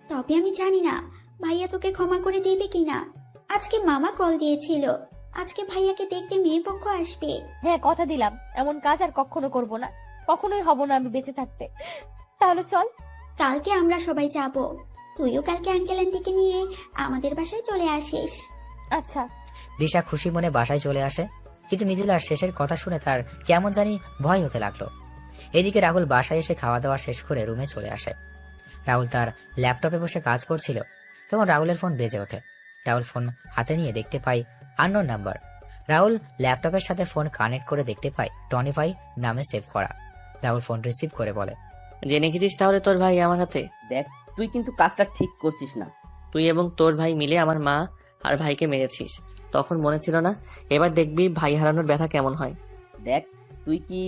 তবে আমি জানি না ভাইয়া তোকে ক্ষমা করে দিবে কিনা। আজকে মামা কল দিয়েছিল, আজকে ভাইয়াকে দেখতে মেয়ে পক্ষ আসবে। হ্যাঁ কথা দিলাম, এমন কাজ আর কখনো করব না, কখনোই হব না আমি বেঁচে থাকতে। তাহলে চল। কালকে আমরা সবাই যাব, তুইও কালকে আঙ্কেল আন্টিকে নিয়ে আমাদের বাসায় চলে আসিস। আচ্ছা। দিশা খুশি মনে বাসায় চলে আসে, কিন্তু মিথিলার শেষের কথা শুনে তার কেমন জানি ভয় হতে লাগলো। এদিকে রাহুল বাসায় এসে খাওয়া দাওয়া শেষ করে রুমে চলে আসে। রাহুল তার ল্যাপটপে বসে কাজ করছিল, তখন রাহুলের ফোন বেজে ওঠে। রাহুল ফোন হাতে নিয়ে দেখতে পায় আননোন নাম্বার। রাহুল ল্যাপটপের সাথে ফোন কানেক্ট করে দেখতে পায় টনি ভাই নামে সেভ করা। রাহুল ফোন রিসিভ করে বলে, জেনে গেছিস তাহলে তোর ভাই আমার হাতে? দেখ, তুই কিন্তু কাজটা ঠিক করছিস না। তুই এবং তোর ভাই মিলে আমার মা আর ভাইকে মেরেছিস, তখন মনে ছিল না? এবার দেখবি ভাই হারানোর ব্যথা কেমন হয়। দেখ তুই কি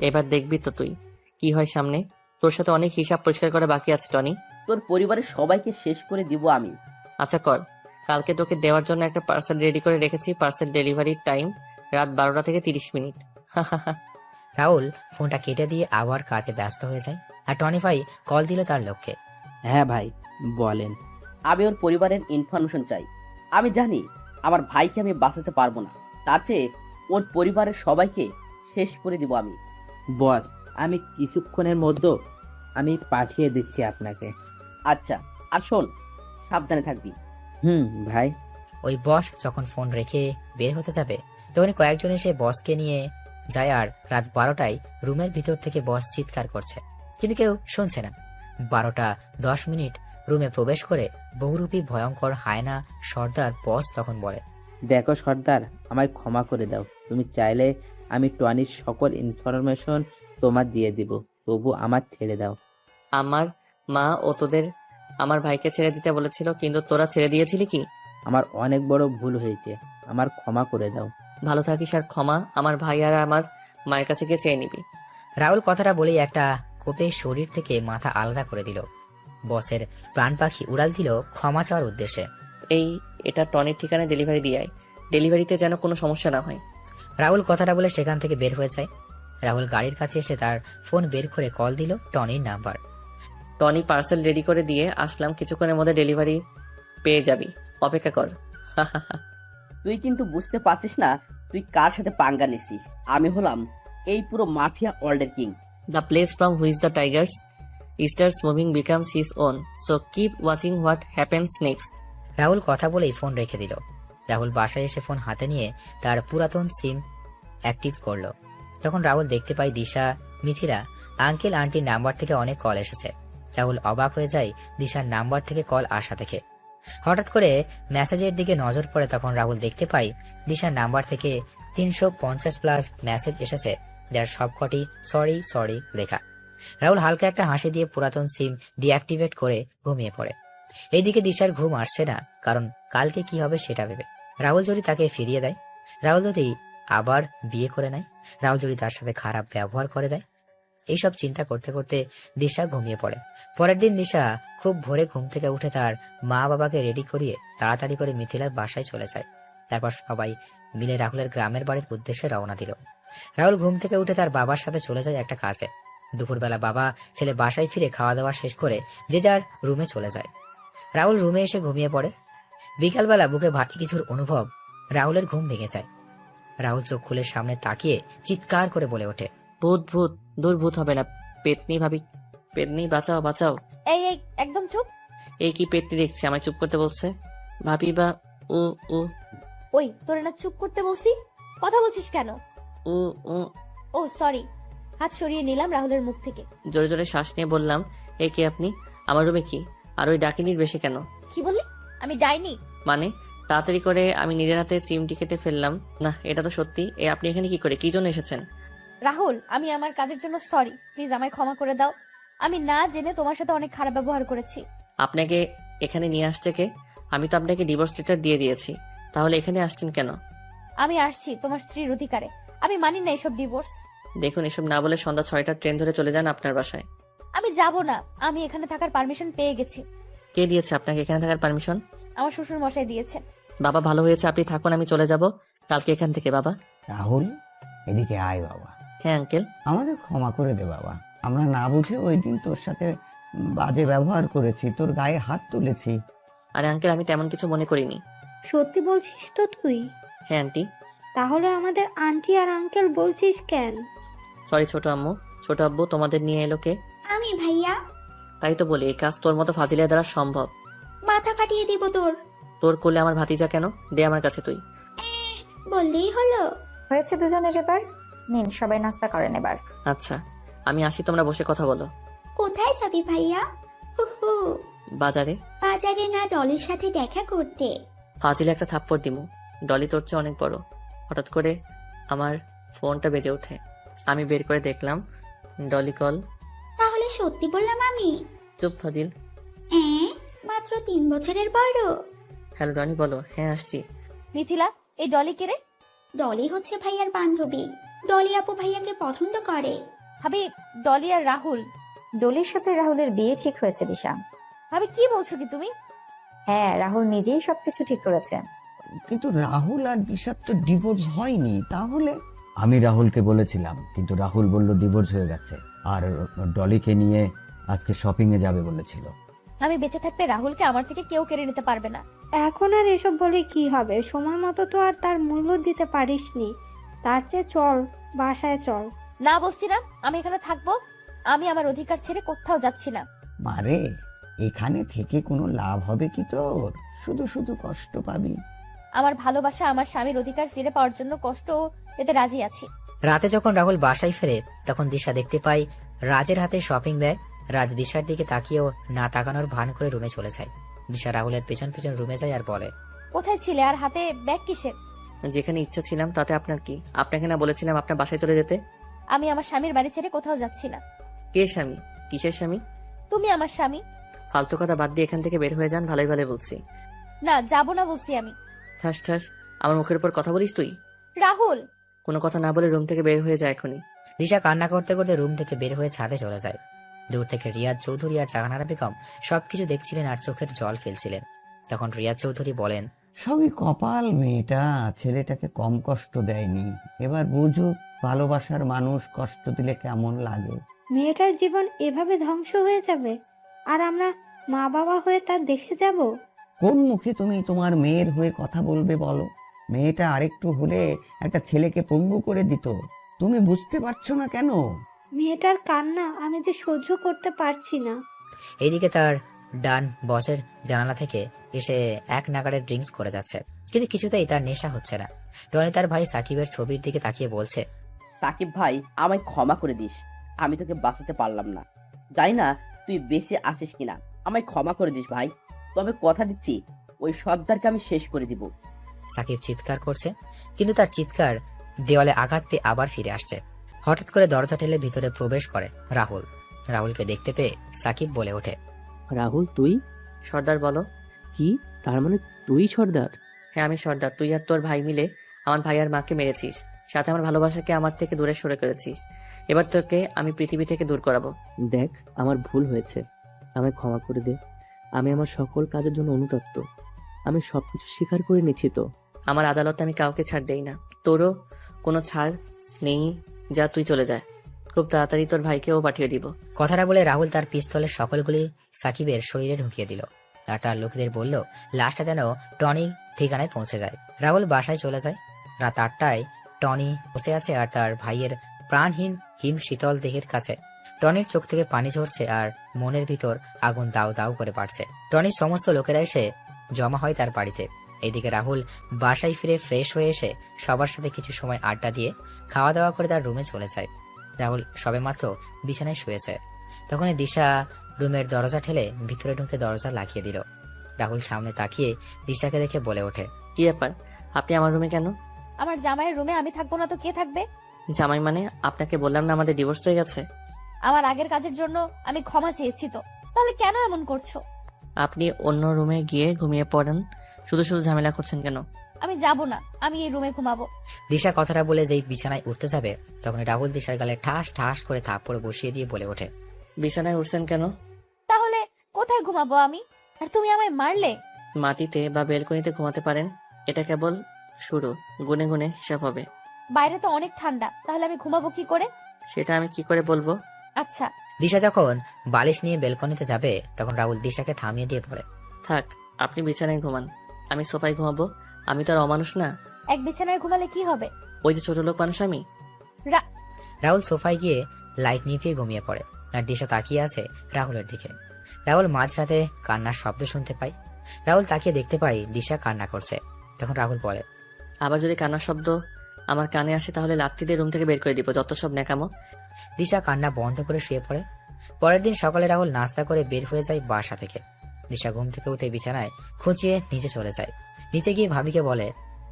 এবার দেখবি তো তুই কি হয় সামনে। তোর সাথে অনেক হিসাব পরিষ্কার করা বাকি আছে টনি। তোর পরিবারের সবাইকে শেষ করে দিব আমি। আচ্ছা কর, কালকে তোকে দেওয়ার জন্য একটা পার্সেল রেডি করে রেখেছি। পার্সেল ডেলিভারির টাইম রাত 12টা থেকে 30 মিনিট। রাহুল ফোনটা কেটে দিয়ে আবার কাজে ব্যস্ত হয়ে যায়। আর টনি ভাই কল দিল তার লক্ষ্যে। হ্যাঁ ভাই বলেন। আমি ওর পরিবারের ইনফরমেশন চাই। আমি জানি আমার ভাইকে আমি বাঁচাতে পারবো না, তার চেয়ে ওর পরিবারের সবাইকে শেষ করে দিব আমি। বস, আমি কিছুক্ষণের মধ্যে আমি পাঠিয়ে দিচ্ছি আপনাকে। আচ্ছা, আর শোন, সাবধানে থাকবি। ভাই। ওই বস যখন ফোন রেখে বের হতে যাবে তখনই কয়েকজন এসে বসকে নিয়ে যায়। আর রাত 12টায় রুমের ভিতর থেকে বস চিৎকার করছে, কিন্তু কেউ শুনছে না। 12:10 রুমে প্রবেশ করে বহুরূপী ভয়ঙ্কর হায়না সর্দার বস তখন বলে, দেখো সর্দার, আমায় ক্ষমা করে দাও। তুমি চাইলে আমি টনির সকল ইনফরমেশন তোমার দিয়ে দিব, তবু আমার ছেড়ে দাও। আমার মা ও তোদের আমার ভাইকে ছেড়ে দিতে বলেছিল, কিন্তু তোরা ছেড়ে দিয়েছিলি কি? আমার অনেক বড় ভুল হয়েছে, আমার ক্ষমা করে দাও। ভালো থাকিস আর ক্ষমা আমার ভাই আর আমার মায়ের কাছে গিয়ে চেয়ে নিবি। রাহুল কথাটা বলেই একটা কোপে শরীর থেকে মাথা আলাদা করে দিল। বসের প্রাণ পাখি উড়াল দিল ক্ষমা চাওয়ার উদ্দেশ্যে। এটা টনির ঠিকানায় ডেলিভারি দিয়ে আয়, ডেলিভারিতে যেন কোনো সমস্যা না হয়। রাহুল কথাটা বলে সেখান থেকে বের হয়ে যায়। রাহুল গাড়ির কাছে এসে তার ফোন বের করে কল দিল টনির নাম্বার। টনি, পার্সেল রেডি করে দিয়ে আসলাম, কিছুক্ষণের মধ্যে ডেলিভারি পেয়ে যাবি, অপেক্ষা কর। তুই কিন্তু বুঝতে পারছিস না তুই কার সাথে পাঙ্গা নিছিস। আমি হলাম এই পুরো মাফিয়া ওয়ার্ল্ডের king. The place from which the tigers starts moving becomes his own. So keep watching what happens next. Rahul কথা বলেই ফোন রেখে দিল। রাহুল বাসায় এসে ফোন হাতে নিয়ে তার পুরাতন সিম অ্যাক্টিভ করলো। তখন রাহুল দেখতে পায় দিশা, মিথিলা, আঙ্কেল আন্টির নাম্বার থেকে অনেক কল এসেছে। রাহুল অবাক হয়ে যায় দিশার নাম্বার থেকে কল আসা দেখে। হঠাৎ করে মেসেজের দিকে নজর পড়ে, তখন রাহুল দেখতে পায় দিশার নাম্বার থেকে 350+ মেসেজ এসেছে, যার সবকটি সরি সরি লেখা। রাহুল হালকা একটা হাসি দিয়ে পুরাতন সিম ডিঅ্যাক্টিভেট করে ঘুমিয়ে পড়ে। এইদিকে দিশার ঘুম আসছে না, কারণ কালকে কি হবে সেটা ভেবে। রাহুল যদি তাকে ফিরিয়ে দেয়, রাহুল যদি আবার বিয়ে করে নেয়, রাহুল যদি তার সাথে খারাপ ব্যবহার করে দেয়, এইসব চিন্তা করতে করতে দিশা ঘুমিয়ে পড়ে। পরের দিন দিশা খুব ভোরে ঘুম থেকে উঠে তার মা বাবাকে রেডি করিয়ে তাড়াতাড়ি করে মিথিলার বাসায় চলে যায়। তারপর সবাই মিলে রাহুলের গ্রামের বাড়ির উদ্দেশ্যে রওনা দিল। রাহুল ঘুম থেকে উঠে তার বাবার সাথে চলে যায় একটা কাজে। দুপুরবেলা বাবা ছেলে বাসায় ফিরে খাওয়া দাওয়া শেষ করে যে যার রুমে চলে যায়। রাহুল রুমে এসে ঘুমিয়ে পড়ে। বিকালবেলা বুকে ভারী কিছুর অনুভব রাহুলের ঘুম ভেঙে যায়। রাহুল চোখ খুলে সামনে তাকিয়ে চিৎকার করে বলে ওঠে, ভূত ভূত, দূর ভূত হবে না। পেতনি ভাবি, পেতনি বাঁচাও বাঁচাও। এই এই একদম চুপ। এই কি পেতনি দেখছি আমায় চুপ করতে বলছে? ভাবি বা ও ও ওই তোরে না চুপ করতে বলছি, কথা বলছিস কেন? ও ও ও সরি। হাত সরিয়ে নিলাম রাহুলের মুখ থেকে। জোরে জোরে শ্বাস নিয়ে বললাম, এই কে আপনি? আমার রুমে কি? আর ওই ডাকিনির বেশি কেন? কি বললি? আমি ডাইনি? মানে তাড়াতাড়ি করে আমি নিজের হাতে চিমটি কেটে ফেললাম। না, এটা তো সত্যি। আপনি এখানে কি করে, কি জন্য এসেছেন? রাহুল, আমি আমার কাজের জন্য সরি, প্লিজ আমায় ক্ষমা করে দাও। আমি না জেনে তোমার সাথে অনেক খারাপ ব্যবহার করেছি। আপনাকে এখানে নিয়ে আসছে কে? আমি তো আপনাকে ডিভোর্স লেটার দিয়ে দিয়েছি, তাহলে এখানে আসছেন কেন? আমি আসছি তোমার স্ত্রীর অধিকারে। আমি মানি না এসব ডিভোর্স। দেখুন, এসব না বলে সন্ধ্যা 6টার ট্রেন ধরে চলে যান আপনার বাসায়। আমি যাব না, আমি এখানে থাকার পারমিশন পেয়ে গেছি। কে দিয়েছে আপনাকে এখানে থাকার পারমিশন? আমার শ্বশুর মশাই দিয়েছেন। বাবা, ভালো হয়েছে আপনি থাকুন, আমি চলে যাব কালকে এখান থেকে। বাবা। রাহুল, এদিকে আয় বাবা। হ্যাঁ আঙ্কেল। আমাদের ক্ষমা করে দে বাবা। আমরা না বুঝে ওই দিন তোর সাথে বাজে ব্যবহার করেছি, তোর গায়ে হাত তুলেছি। আরে আঙ্কেল, আমি তেমন কিছু মনে করিনি। সত্যি বলছিস তো তুই? হ্যাঁ আন্টি। তাহলে আমাদের আন্টি আর আঙ্কেল বলছিস কেন? সরি ছোট আম্মু। ছোট আব্বু, তোমাদের নিয়ে এলো কে? আমি ভাইয়া। তাই তো বলি, এই কাজ তোর মতো ফাজিলের দ্বারা সম্ভব। মাথা ফাটিয়ে দিব তোর। তোর কোলে আমার ভাতিজা কেন? দে আমার কাছে তুই। বললেই হলো। হয়েছে দুজনের এবার, নিন সবাই নাস্তা করেন এবার। আচ্ছা, আমি আসি, তোমরা বসে কথা বলো। কোথায় যাবি ভাইয়া? হুহু। বাজারে। বাজারে না, ডলির সাথে দেখা করতে। ফাজিলে একটা থাপ্পড় দিমু। ডলি তোর চেয়ে অনেক বড়। হঠাৎ করে আমার ফোনটা বেজে ওঠে। আমি বের করে দেখলাম ডলি কল। তাহলে সত্যি বললাম আমি? চুপ ফাজিল। মাত্র 3 বছরের বড়। হ্যালো রনি, বলো। হ্যাঁ আসছি। মিথিলা, এই ডলি কে রে? ডলি হচ্ছে ভাইয়ার বান্ধবী। ডলি আপু ভাইয়াকে পছন্দ করে। ভাবি, ডলি আর রাহুল। ডলির সাথে রাহুলের বিয়ে ঠিক হয়েছে দিশা। ভাবি কি বলছো কি তুমি? হ্যাঁ, রাহুল নিজেই সবকিছু ঠিক করেছে। কিন্তু রাহুল আর দিশার তো ডিভোর্স হয়নি। তাহলে আমি রাহুলকে বলেছিলাম, কিন্তু রাহুল বলল ডিভোর্স হয়ে গেছে, আর ডলিকে নিয়ে আজকে শপিং এ যাবে বলেছিল। আমি বেঁচে থাকতে রাহুলকে আমার থেকে কেউ কেড়ে নিতে পারবে না। এখন আর এসব বলে কি হবে? সময় মতো তো আর তার মূল্য দিতে পারিসনি। তার চেয়ে চল, বাসায় চল। না বলছি না, আমি এখানে থাকবো। আমি আমার অধিকার ছেড়ে কোথাও যাচ্ছি না। মারে, এখানে থেকে কোনো লাভ হবে কি তোর? শুধু শুধু কষ্ট পাবি। আমার ভালোবাসা, আমার স্বামীর অধিকার ফিরে পাওয়ার জন্য কষ্ট পেতে রাজি আছি। রাতে যখন রাহুল বাসায় ফেরে তখন দিশা দেখতে পায় রাজের হাতে শপিং ব্যাগ। রাজ দিশার দিকে তাকিয়েও না তাকানোর ভান করে রুমে চলে যায়। দিশা রাহুলের পেছন পেছন রুমে যায় আর বলে, কোথায় ছিলে আর হাতে ব্যাগ কিসের? যেখানে ইচ্ছা ছিলাম, তাতে আপনার কি? আপনাকে না বলেছিলাম আপনার বাসায় চলে যেতে? আমি আমার স্বামীর বাড়ি ছেড়ে কোথাও যাচ্ছি না। কে স্বামী? কিসের স্বামী? তুমি আমার স্বামী। ফালতু কথা বাদ দিয়ে এখান থেকে বের হয়ে যান, ভালোই ভালো বলছি। না, যাবো না বলছি আমি। ঠাস ঠাস আমার মুখের উপর কথা বলিস তুই? রাহুল। কোনো কথা না বলে রুম থেকে বের হয়ে যায় এখনই। দিশা কান্না করতে করতে রুম থেকে বের হয়ে ছাদে চলে যায়। দূর থেকে রিয়াজ চৌধুরী আর জাহানারা বেগম সবকিছু দেখছিলেন আর চোখের জল ফেলছিলেন। তখন রিয়াজ চৌধুরী বলেন, সবই কপাল। মেয়েটা ছেলেটাকে কম কষ্ট দেয়নি। এবার বুঝুক ভালোবাসার মানুষ কষ্ট দিলে কেমন লাগে। মেয়েটার জীবন এভাবে ধ্বংস হয়ে যাবে, আর আমরা মা বাবা হয়ে তা দেখে যাব? কোন মুখে তুমি তোমার মেয়ের হয়ে কথা বলবে বলো? মেয়েটা আরেকটু হলে একটা ছেলেকে পঙ্গু করে দিত। তুমি বুঝতে পারছো না কেন? মেয়েটার কান্না আমি যে সহ্য করতে পারছি না। এইদিকে তার ডান বসের জানালা থেকে এসে এক নাগাড়ে ড্রিঙ্কস করে যাচ্ছে, কিন্তু কিছুতেই তার নেশা হচ্ছে না। টনি তার ভাই সাকিবের ছবির দিকে তাকিয়ে বলছে, সাকিব ভাই, আমায় ক্ষমা করে দিস। আমি তোকে বাঁচাতে পারলাম না। জানি না তুই বেঁচে আসিস কিনা। আমায় ক্ষমা করে দিস ভাই। তবে কথা দিচ্ছি, ওই সর্দারকে আমি শেষ করে দিব। সাকিব চিৎকার করছে, কিন্তু তার চিৎকার দেওয়ালে আঘাত পেয়ে আবার ফিরে আসছে। হঠাৎ করে দরজা ঠেলে ভিতরে প্রবেশ করে রাহুল। রাহুলকে দেখতে পেয়ে সাকিব বলে ওঠে, রাহুল তুই? সর্দার বলো। কি তার মানে তুই সর্দার? হ্যাঁ আমি সর্দার। তুই আর তোর ভাই মিলে আমার ভাই আর মাকে মেরেছিস, সাথে আমার ভালোবাসাকে আমার থেকে দূরে সরে করেছিস। এবার তোকে আমি পৃথিবী থেকে দূর করাবো। দেখ, আমার ভুল হয়েছে, আমায় ক্ষমা করে দে। আমি আমার সকল কাজের জন্য অনুতপ্ত। আমি সবকিছু স্বীকার করে নিচ্ছি তো। আমার আদালতে আমি কাউকে ছাড় দেই না, তোরও কোনো ছাড় নেই। যা, তুই চলে যায়। খুব তাড়াতাড়ি তোর ভাইকেও পাঠিয়ে দিব। কথাটা বলে রাহুল তার পিস্তলের সকলগুলি সাকিবের শরীরে ঢুকিয়ে দিল আর তার লোকেদের বলল লাশটা যেন টনি ঠিকানায় পৌঁছে যায়। রাহুল বাসায় চলে যায়। রাত 8টায় টনি বসে আছে আর তার ভাইয়ের প্রাণহীন হিম শীতল দেহের কাছে। টনির চোখ থেকে পানি ঝরছে আর মনের ভিতর আগুন দাউ দাউ করে বাড়ছে। টনির সমস্ত লোকেরা এসে জমা হয় তার বাড়িতে। এইদিকে রাহুল বাসায় ফিরে ফ্রেশ হয়ে এসে সবার সাথে কিছু সময় আড্ডা দিয়ে খাওয়া দাওয়া করে তার রুমে চলে যায়। রাহুল সবেমাত্র বিছানায় শুয়েছে, তখনই দিশা রুমের দরজা ঠেলে ভিতরে ঢুকে দরজা লাগিয়ে দিল। রাহুল সামনে তাকিয়ে দিশাকে দেখে বলে ওঠে, কি ব্যাপার, আপনি আমার রুমে কেন? আমার জামাইয়ের রুমে আমি থাকবো না তো কে থাকবে? জামাই মানে? আপনাকে বললাম না আমাদের ডিভোর্স হয়ে গেছে। আমার আগের কাজের জন্য আমি ক্ষমা চেয়েছি তো, তাহলে কেন এমন করছো? আপনি অন্য রুমে গিয়ে ঘুমিয়ে পড়েন, শুধু শুধু ঝামেলা করছেন কেন? আমি যাব না, আমি এই রুমে ঘুমাবো। দিশা কথাটা বলে যেই বিছানায় উঠতে যাবে তখন রাহুল দিশার গালে ঠাস ঠাস করে থাপ্পড় বসিয়ে দিয়ে বলে ওঠে, বিছানায় উঠছেন কেন? তাহলে কোথায় ঘুমাবো আমি? আর তুমি আমায় মারলে? মাটিতে বা বেলকনিতে ঘুমাতে পারেন, এটা কেবল শুরু, গুনে গুনে হিসাব হবে। বাইরে তো অনেক ঠান্ডা, তাহলে আমি ঘুমাবো কি করে? সেটা আমি কি করে বলবো? আচ্ছা, দিশা যখন বালিশ নিয়ে বেলকনিতে যাবে তখন রাহুল দিশাকে থামিয়ে দিয়ে বলে, থাক, আপনি বিছানায় ঘুমান, আমি সোফায় ঘুমাবো। আমি তো আর অমানুষ না। এক বিছানায় ঘুমালে কি হবে? ওই যে ছোট লোক মানুষ আমি। রাহুল সোফায় গিয়ে লাইট নিভিয়ে ঘুমিয়ে পড়ে আর দিশা তাকিয়ে আছে রাহুলের দিকে। রাহুল মাঝরাতে কান্নার শব্দ শুনতে পায়। রাহুল তাকিয়ে দেখতে পায় দিশা কান্না করছে। তখন রাহুল বলে, আবার যদি কান্নার শব্দ আমার কানে আসে তাহলে লাত্তি দিয়ে রুম থেকে বের করে দিব, যত সব ন্যাকামো। দিশা কান্না বন্ধ করে শুয়ে পড়ে। পরের দিন সকালে রাহুল নাস্তা করে বের হয়ে যায় বাসা থেকে। দিশা ঘুম থেকে উঠে বিছানায় খুঁচিয়ে নিচে চলে যায়। নিচে গিয়ে ভাবিকে বলে,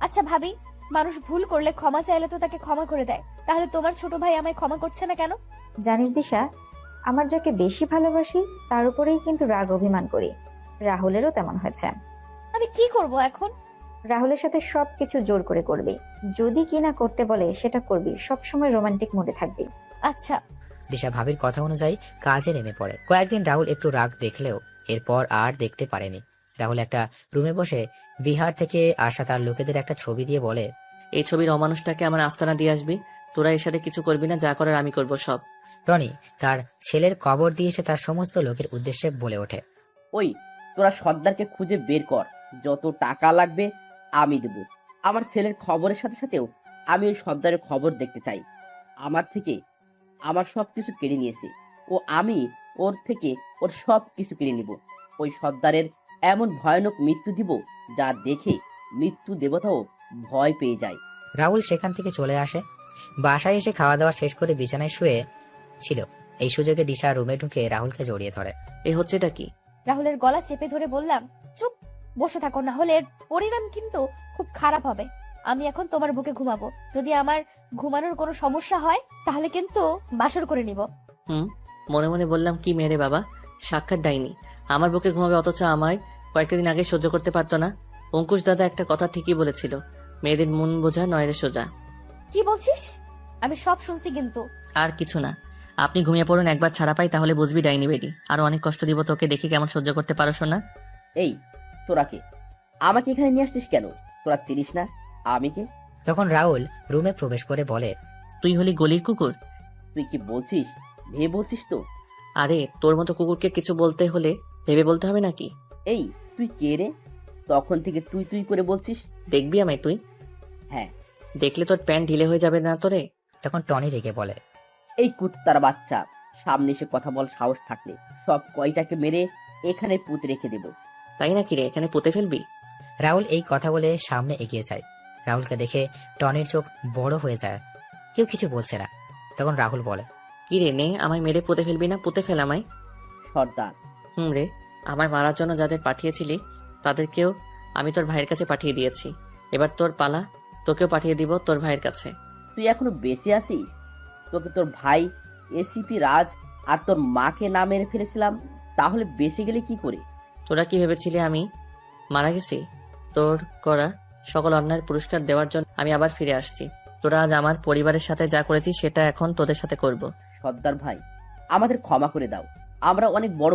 আচ্ছা ভাবি, মানুষ ভুল করলে ক্ষমা চাইলে তো তাকে ক্ষমা করে দেয়, তাহলে তোমার ছোট ভাই আমায় ক্ষমা করছে না কেন? জানিস দিশা, আমার যাকে বেশি ভালোবাসি তার উপরেই কিন্তু রাগ অভিমান করি। রাহুলেরও তেমন হয়েছে। আমি কি করব এখন? রাহুলের সাথে সবকিছু জোর করে করবি, যদি কি না করতে বলে সেটা করবি, সবসময় রোমান্টিক মুডে থাকবি। আচ্ছা। দিশা ভাবির কথা অনুযায়ী কাজে নেমে পড়ে। কয়েকদিন রাহুল একটু রাগ দেখলেও এরপর আর দেখতে পারেনি। রাহুল একটা রুমে বসে বিহার থেকে আসা তার লোকেদের একটা ছবি দিয়ে বলে, এই ছবির অমানুষটাকে আমার আস্তানা দিয়ে আসবি, তোরা এর সাথে কিছু করবি না, যা করার আমি করব সব। টনি তার ছেলের কবর দিয়ে এসে তার সমস্ত লোকের উদ্দেশ্যে বলে ওঠে, ওই তোরা সর্দারকে খুঁজে বের কর, যত টাকা লাগবে আমি দেব। আমার ছেলের খবরের সাথে সাথেও আমি ওই সর্দারের খবর দেখতে চাই। আমার থেকে আমার সবকিছু কেড়ে নিয়েছে ও, আমি ওর থেকে ওর সব কিছু কেড়ে নিব। ওই সর্দারের এমন ভয়ানক মৃত্যু দিব যা দেখে মৃত্যু দেবতাও ভয় পেয়ে যায়। রাহুল সেখান থেকে চলে আসে। বাসায় এসে খাওয়া দাওয়া শেষ করে বিছানায় শুয়ে ছিল। এই সুযোগে দিশা রুমে ঢুকে রাহুলকে জড়িয়ে ধরে। এ হচ্ছেটা কি? রাহুলের গলা চেপে ধরে বললাম, চুপ বসে থাকো, না হলে এর পরিণাম কিন্তু খুব খারাপ হবে। আমি এখন তোমার বুকে ঘুমাবো, যদি আমার ঘুমানোর কোনো সমস্যা হয় তাহলে কিন্তু বাসর করে নিব। মনে মনে বললাম, কি মেরে বাবা, সাক্ষাৎ ডাইনি, আমার বুকে ঘুমাবে, অথচ আমায় কয়েকটা দিন আগে সহ্য করতে পারতো না। অঙ্কুশ দাদা একটা কথা ঠিকই বলেছিল, মেয়েদের মন বোঝা নয়রে সোজা। কি বলছিস? আমি সব শুনছি কিন্তু। আর কিছু না, আপনি ঘুমিয়ে পড়ুন, একবার ছাড়া পাই তাহলে বুঝবি ডাইনি বেডি। আরো অনেক কষ্ট দিব তোকে, দেখি কেমন সহ্য করতে পারো শোনা। এই তোরাকে আমাকে এখানে নিয়ে আসছিস কেন? তোরা চিনিস না আমি কে? তখন রাহুল রুমে প্রবেশ করে বলে, তুই হলি গলির কুকুর। তুই কি বলছিস? ভেবে বলছিস তো? আরে তোর মতো কুকুরকে কিছু বলতে হলে ভেবে বলতে হবে নাকি? এই তুই কে রে? তখন থেকে তুই তুই করে বলছিস। দেখবি আমায় তুই? হ্যাঁ। দেখলে তোর প্যান্ট ঢিলে হয়ে যাবে না তোরে? তখন টনি রেগে বলে, এই কুত্তার বাচ্চা, সামনে এসে কথা বল সাহস থাকলে সব কয়টাকে মেরে এখানে পুঁতে রেখে দেব। তাই নাকি রে, এখানে পুঁতে ফেলবি? রাহুল এই কথা বলে সামনে এগিয়ে যায়। রাহুলকে দেখে টনির চোখ বড় হয়ে যায়। কেউ কিছু বলছে না। তখন রাহুল বলে, কি রে, নে আমায় মেরে পুঁতে ফেলবি না? পুঁতে ফেল আমায়। সর্দার। রে, আমায় মারার জন্য যাদের পাঠিয়েছিলি তাদেরকেও আমি তোর ভাইয়ের কাছে পাঠিয়ে দিয়েছি। এবার তোর পালা, তোকেও পাঠিয়ে দিব তোর ভাইয়ের কাছে। তুই এখনো বেঁচে আছিস? তোকে তোর ভাই এসিপি রাজ আর তোর মাকে না মেরে ফেলেছিলাম, তাহলে বেঁচে গেলে কি করে? তোরা কি ভেবেছিলি আমি মারা গেছি? তোর করা সকল অন্যায়ের পুরস্কার দেওয়ার জন্য আমি আবার ফিরে আসছি। তোরা আজ আমার পরিবারের সাথে যা করেছিস সেটা এখন তোদের সাথে করব। সর্দার ভাই, আমাদের ক্ষমা করে দাও, আমরা অনেক বড়